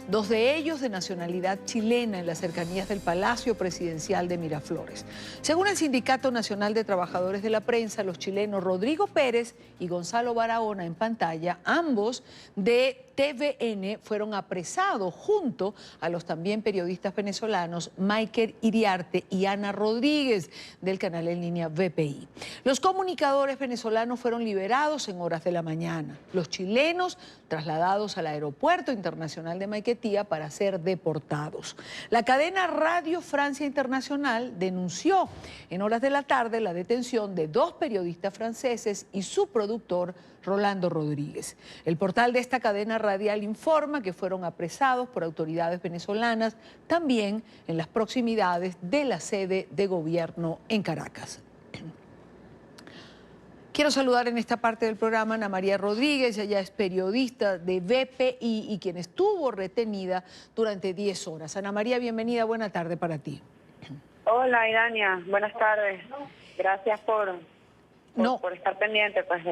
2 de ellos de nacionalidad chilena en las cercanías del Palacio Presidencial de Miraflores. Según el Sindicato Nacional de Trabajadores de la Prensa, los chilenos Rodrigo Pérez y Gonzalo Barahona en pantalla, ambos de TVN, fueron apresados junto a los también periodistas venezolanos Michael Iriarte y Ana Rodríguez del canal en línea VPI. Los comunicadores venezolanos fueron liberados en horas de la mañana. Los chilenos trasladados al Aeropuerto Internacional de Maiquetía para ser deportados. La cadena Radio Francia Internacional denunció en horas de la tarde la detención de 2 periodistas franceses y su productor Rolando Rodríguez. El portal de esta cadena radial informa que fueron apresados por autoridades venezolanas también en las proximidades de la sede de gobierno en Caracas. Quiero saludar en esta parte del programa a Ana María Rodríguez, ella es periodista de VPI y quien estuvo retenida durante 10 horas. Ana María, bienvenida, buena tarde para ti. Hola, Irania, buenas tardes. Gracias por estar pendiente. Pues,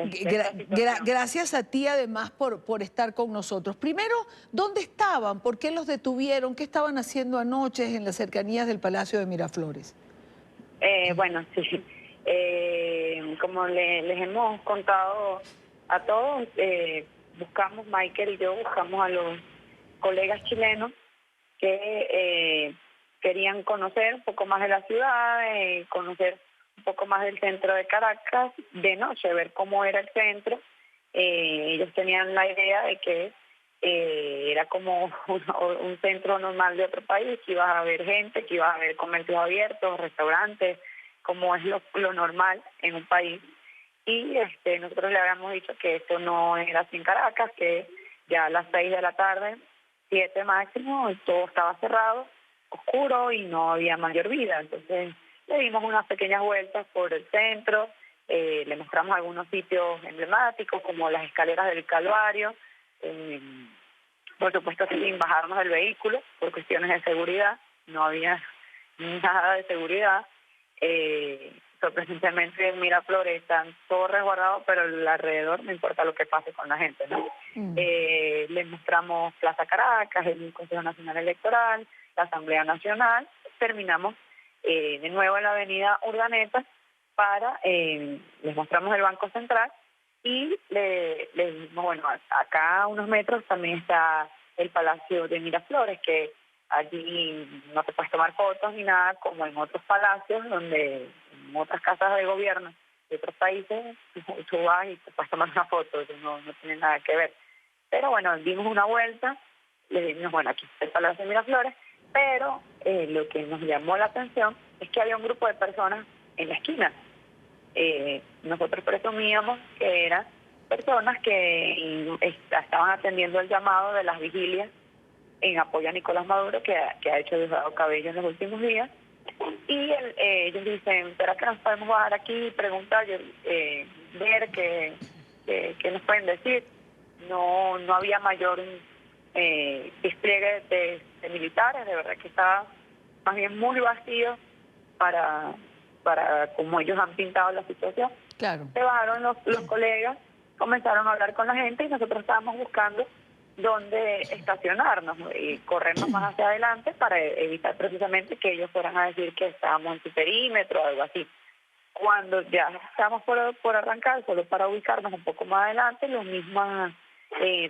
gracias a ti además por estar con nosotros. Primero, ¿dónde estaban? ¿Por qué los detuvieron? ¿Qué estaban haciendo anoche en las cercanías del Palacio de Miraflores? Bueno, sí. Como les hemos contado a todos, buscamos, Michael y yo buscamos a los colegas chilenos que querían conocer un poco más de la ciudad, conocer un poco más del centro de Caracas de noche, ver cómo era el centro. Ellos tenían la idea de que era como un centro normal de otro país, que ibas a ver gente, que ibas a ver comercios abiertos, restaurantes, como es lo normal en un país. Y nosotros le habíamos dicho que esto no era así en Caracas, que ya a las 6 de la tarde, 7 máximo, todo estaba cerrado, oscuro y no había mayor vida. Entonces le dimos unas pequeñas vueltas por el centro, le mostramos algunos sitios emblemáticos como las escaleras del Calvario, por supuesto sin bajarnos del vehículo por cuestiones de seguridad, no había nada de seguridad. Sorprendentemente en Miraflores están todos resguardados, pero alrededor no importa lo que pase con la gente, ¿no? Les mostramos Plaza Caracas, el Consejo Nacional Electoral, la Asamblea Nacional. Terminamos de nuevo en la avenida Urdaneta les mostramos el Banco Central y les dijimos, bueno, acá a unos metros también está el Palacio de Miraflores, que allí no te puedes tomar fotos ni nada como en otros palacios, donde en otras casas de gobierno de otros países tú vas y te puedes tomar una foto, eso no tiene nada que ver. Pero bueno, dimos una vuelta, le dijimos, bueno, aquí está el Palacio de Miraflores, pero lo que nos llamó la atención es que había un grupo de personas en la esquina. Nosotros presumíamos que eran personas que estaban atendiendo el llamado de las vigilias en apoyo a Nicolás Maduro, que ha hecho Diosdado Cabello en los últimos días. Y ellos dicen, ¿será que nos podemos bajar aquí y preguntar, ver qué nos pueden decir? No había mayor despliegue de militares, de verdad que estaba más bien muy vacío para como ellos han pintado la situación. Claro. Se bajaron los colegas, comenzaron a hablar con la gente y nosotros estábamos buscando dónde estacionarnos y corrernos más hacia adelante para evitar precisamente que ellos fueran a decir que estábamos en su perímetro o algo así. Cuando ya estamos por arrancar, solo para ubicarnos un poco más adelante, las mismas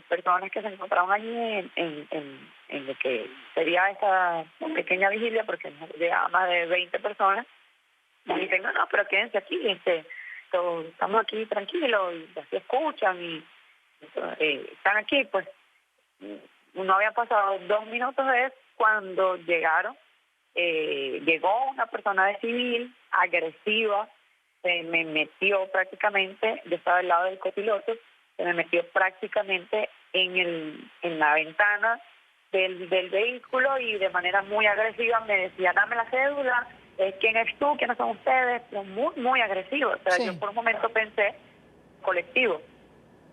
personas que se encontraban allí en en lo que sería esa pequeña vigilia, porque nos llegaba más de 20 personas, me dicen, no, pero quédense aquí, todos estamos aquí tranquilos, y así escuchan, y están aquí, pues no había pasado 2 minutos de eso cuando llegaron. Llegó una persona de civil, agresiva, se me metió prácticamente, yo estaba al lado del copiloto, se me metió prácticamente en la ventana del vehículo y de manera muy agresiva me decía, dame la cédula, ¿quién eres tú? ¿Quiénes son ustedes? Pero muy, muy agresivo. O sea, yo por un momento pensé, colectivo,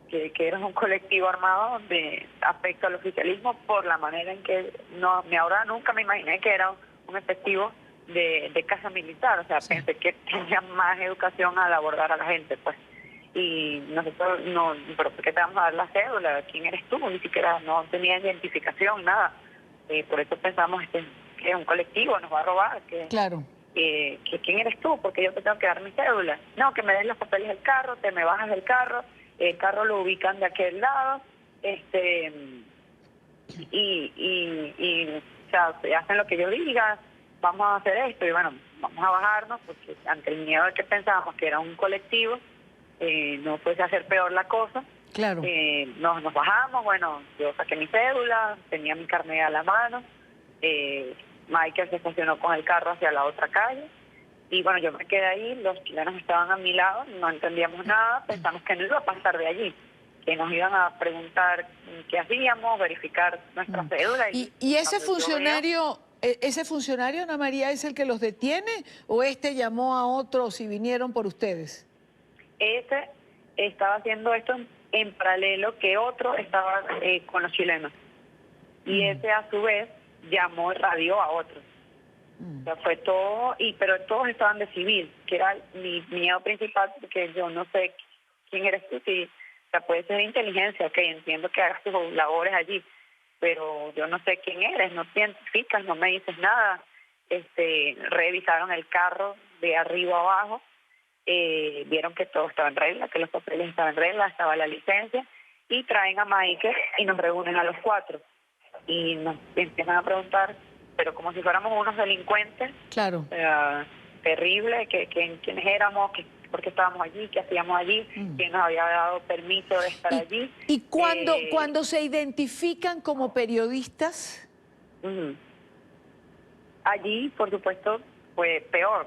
que era un colectivo armado donde afecta al oficialismo por la manera en que ahora nunca me imaginé que era un efectivo de casa militar. O sea, pensé que tenía más educación al abordar a la gente, pues. Y nosotros, no, pero ¿por qué te vamos a dar la cédula? ¿Quién eres tú? Ni siquiera no tenía identificación, nada. Por eso pensamos que es un colectivo, nos va a robar. Claro. ¿Quién eres tú? Porque yo te tengo que dar mi cédula. No, que me des los papeles del carro, te me bajas del carro, el carro lo ubican de aquel lado, o sea, hacen lo que yo diga, vamos a hacer esto, y bueno, vamos a bajarnos, porque ante el miedo de que pensábamos que era un colectivo, no fuese a hacer peor la cosa. Claro. Nos bajamos, bueno, yo saqué mi cédula, tenía mi carnet a la mano, Michael se estacionó con el carro hacia la otra calle, y bueno, yo me quedé ahí, los chilenos estaban a mi lado, no entendíamos nada, pensamos que no iba a pasar de allí, que nos iban a preguntar qué hacíamos, verificar nuestra cédula. ¿Y ese funcionario, Ana María, es el que los detiene o llamó a otros y vinieron por ustedes? Ese estaba haciendo esto en paralelo que otro estaba con los chilenos. Y ese a su vez llamó y radió a otros. O sea, fue todo, pero todos estaban de civil, que era mi miedo principal, porque yo no sé quién eres tú, si, o sea, puede ser de inteligencia, ok, entiendo que hagas tus labores allí, pero yo no sé quién eres, no te identificas, no me dices nada. Revisaron el carro de arriba a abajo, vieron que todo estaba en regla, que los papeles estaban en regla, estaba la licencia, y traen a Michael y nos reúnen a los 4 y nos empiezan a preguntar, pero como si fuéramos unos delincuentes. Claro. Terrible, quiénes éramos, por qué estábamos allí, qué hacíamos allí, quién nos había dado permiso de estar allí. ¿Y cuando se identifican como periodistas? Allí, por supuesto, fue peor,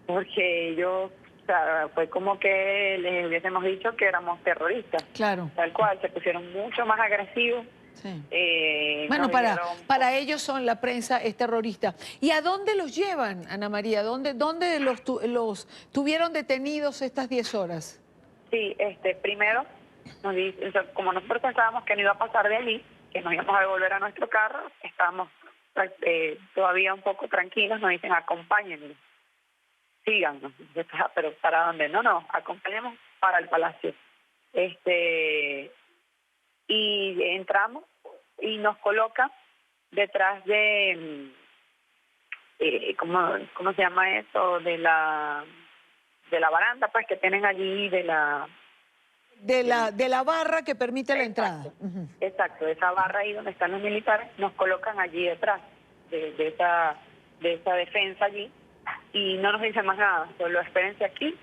porque ellos, o sea, fue como que les hubiésemos dicho que éramos terroristas. Claro. Tal cual, se pusieron mucho más agresivos. Sí. Bueno, para ellos la prensa es terrorista. ¿Y a dónde los llevan, Ana María? ¿Dónde los tuvieron detenidos estas 10 horas? Sí, primero, como nosotros pensábamos que no iba a pasar de allí, que nos íbamos a devolver a nuestro carro, estábamos todavía un poco tranquilos, nos dicen acompáñennos, síganos. Pero ¿para dónde? No, acompañemos para el palacio. Y entramos y nos coloca detrás de, ¿cómo se llama eso? De la baranda, pues, que tienen allí, de la barra que permite la entrada. Exacto, esa barra ahí donde están los militares, nos colocan allí detrás de esa defensa allí, y no nos dicen más nada, solo espérense aquí,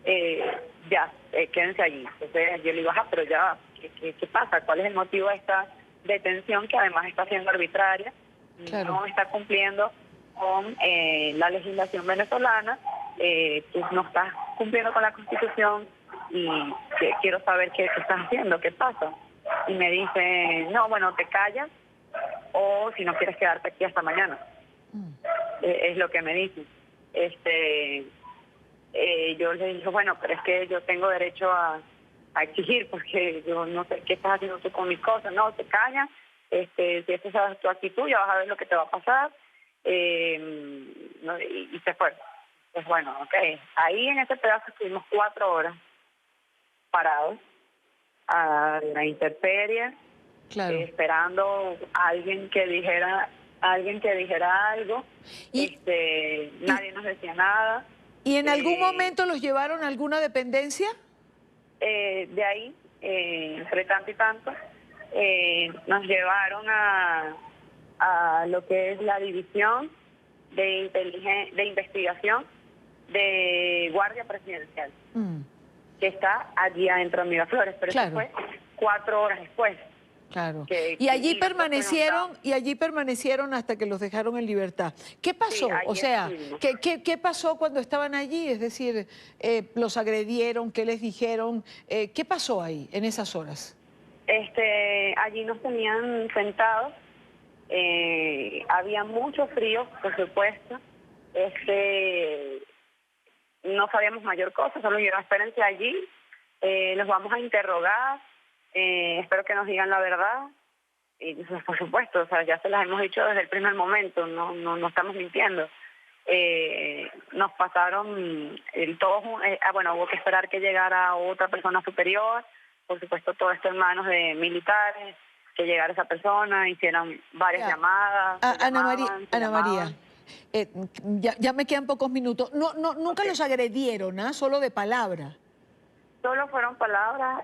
quédense allí. Entonces yo le digo, pero ya, ¿qué pasa? ¿Cuál es el motivo de esta detención que además está siendo arbitraria? Claro. No está cumpliendo con la legislación venezolana, tú no estás cumpliendo con la Constitución y quiero saber qué estás haciendo, qué pasa. Y me dice, no, bueno, te callas o si no quieres quedarte aquí hasta mañana. Es lo que me dicen. Yo le dije, bueno, pero es que yo tengo derecho a exigir, porque yo no sé qué estás haciendo tú con mis cosas. No, te callas, si esa es tu actitud, ya vas a ver lo que te va a pasar. Y se fue. Pues bueno, ok. Ahí en ese pedazo estuvimos 4 horas parados a la intemperie, claro, esperando a alguien que dijera algo. Nadie nos decía nada. ¿Y en algún momento los llevaron a alguna dependencia? De ahí, entre tanto y tanto, nos llevaron a lo que es la división de investigación de Guardia Presidencial, que está allí adentro de Miraflores, pero eso fue 4 horas después. Claro. Y allí permanecieron hasta que los dejaron en libertad. ¿Qué pasó? O sea, ¿qué pasó cuando estaban allí? Es decir, ¿los agredieron? ¿Qué les dijeron? ¿Qué pasó ahí en esas horas? Allí nos tenían sentados. Había mucho frío, por supuesto. No sabíamos mayor cosa, solo dijeron, espérense allí, los vamos a interrogar, espero que nos digan la verdad. Y por supuesto, o sea, ya se las hemos dicho desde el primer momento, no estamos mintiendo. Nos pasaron todos, bueno, hubo que esperar que llegara otra persona superior, por supuesto todo esto en manos de militares, que llegara esa persona, hicieron varias llamadas. Ana María, ya me quedan pocos minutos. Nunca los agredieron, ¿ah? Solo de palabra. Solo fueron palabras.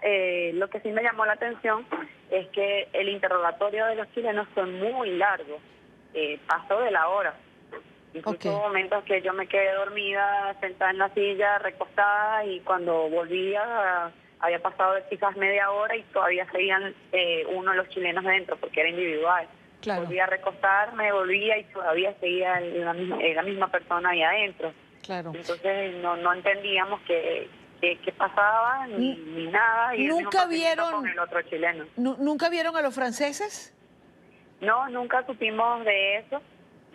Lo que sí me llamó la atención es que el interrogatorio de los chilenos fue muy largo. Pasó de la hora. Incluso hubo momentos que yo me quedé dormida, sentada en la silla, recostada, y cuando volvía había pasado quizás media hora y todavía seguían uno de los chilenos dentro, porque era individual. Claro. Volvía a recostarme, volvía y todavía seguía la misma persona ahí adentro. Claro. Entonces no entendíamos qué pasaba ni nada. Y ¿Nunca vieron con el otro chileno? ¿Nunca vieron a los franceses? No, nunca supimos de eso.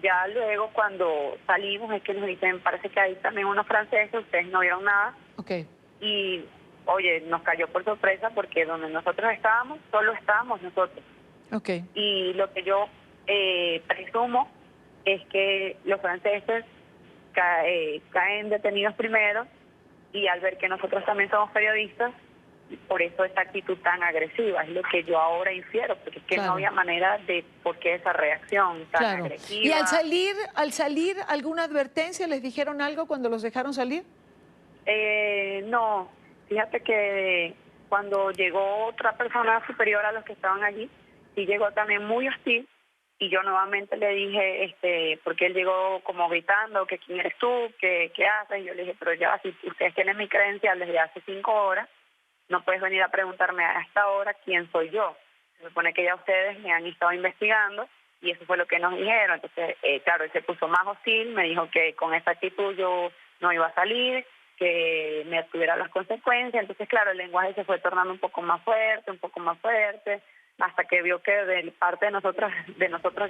Ya luego cuando salimos es que nos dicen, parece que hay también unos franceses, ustedes no vieron nada. Y oye, nos cayó por sorpresa porque donde nosotros estábamos, solo estábamos nosotros. Y lo que yo presumo es que los franceses caen detenidos primero, y al ver que nosotros también somos periodistas, por eso esa actitud tan agresiva, es lo que yo ahora infiero, porque es que no había manera de por qué esa reacción tan agresiva. ¿Y al salir alguna advertencia? ¿Les dijeron algo cuando los dejaron salir? No, fíjate que cuando llegó otra persona superior a los que estaban allí, sí llegó también muy hostil, y yo nuevamente le dije, porque él llegó como gritando, que quién eres tú, qué haces, y yo le dije, pero ya, si ustedes tienen mi credencial desde hace 5 horas, no puedes venir a preguntarme a esta hora quién soy yo. Se supone que ya ustedes me han estado investigando, y eso fue lo que nos dijeron. Entonces, claro, él se puso más hostil, me dijo que con esa actitud yo no iba a salir, que me tuviera las consecuencias. Entonces, claro, el lenguaje se fue tornando un poco más fuerte, hasta que vio que de parte de nosotros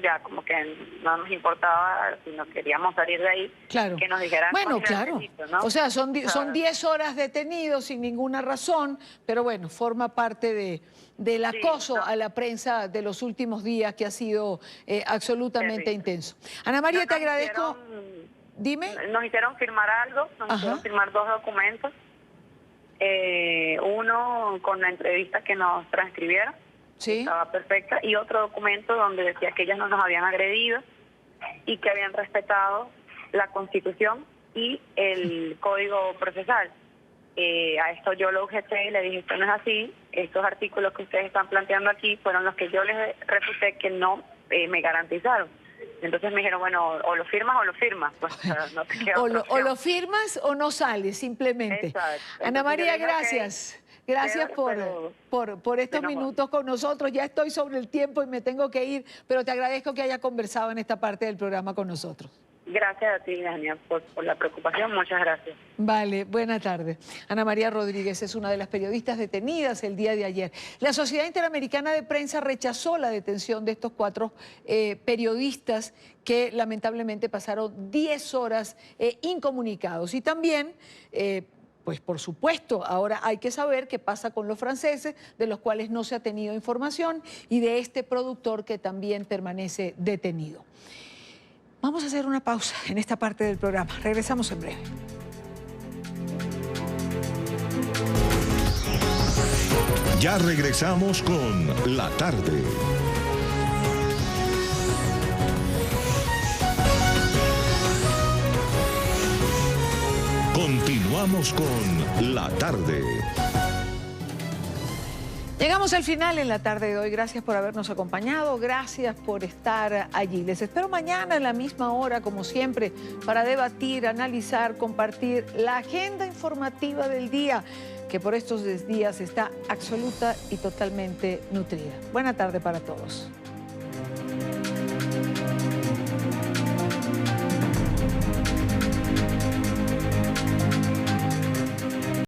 ya como que no nos importaba, sino queríamos salir de ahí, que nos dijeran. Bueno, claro, ¿no? O sea, son 10 horas detenidos sin ninguna razón, pero bueno, forma parte del acoso a la prensa de los últimos días, que ha sido absolutamente intenso. Ana María, te agradezco. Dime. Nos hicieron firmar algo, hicieron firmar 2 documentos, uno con la entrevista que nos transcribieron, estaba perfecta, y otro documento donde decía que ellas no nos habían agredido y que habían respetado la Constitución y el Código Procesal. A esto yo lo objeté y le dije, esto no es así, estos artículos que ustedes están planteando aquí fueron los que yo les refuté que no me garantizaron. Entonces me dijeron, bueno, o lo firmas o lo firmas. Pues, no te queda o lo firmas o no sales, simplemente. Exacto. Ana María, gracias. Gracias por estos minutos con nosotros. Ya estoy sobre el tiempo y me tengo que ir, pero te agradezco que haya conversado en esta parte del programa con nosotros. Gracias a ti, Dania, por la preocupación. Muchas gracias. Vale, buena tarde. Ana María Rodríguez es una de las periodistas detenidas el día de ayer. La Sociedad Interamericana de Prensa rechazó la detención de estos 4 periodistas que lamentablemente pasaron 10 horas incomunicados. Y también, pues por supuesto, ahora hay que saber qué pasa con los franceses, de los cuales no se ha tenido información, y de este productor que también permanece detenido. Vamos a hacer una pausa en esta parte del programa. Regresamos en breve. Ya regresamos con La Tarde. Continuamos con La Tarde. Llegamos al final en la tarde de hoy. Gracias por habernos acompañado, gracias por estar allí. Les espero mañana a la misma hora, como siempre, para debatir, analizar, compartir la agenda informativa del día, que por estos días está absoluta y totalmente nutrida. Buena tarde para todos.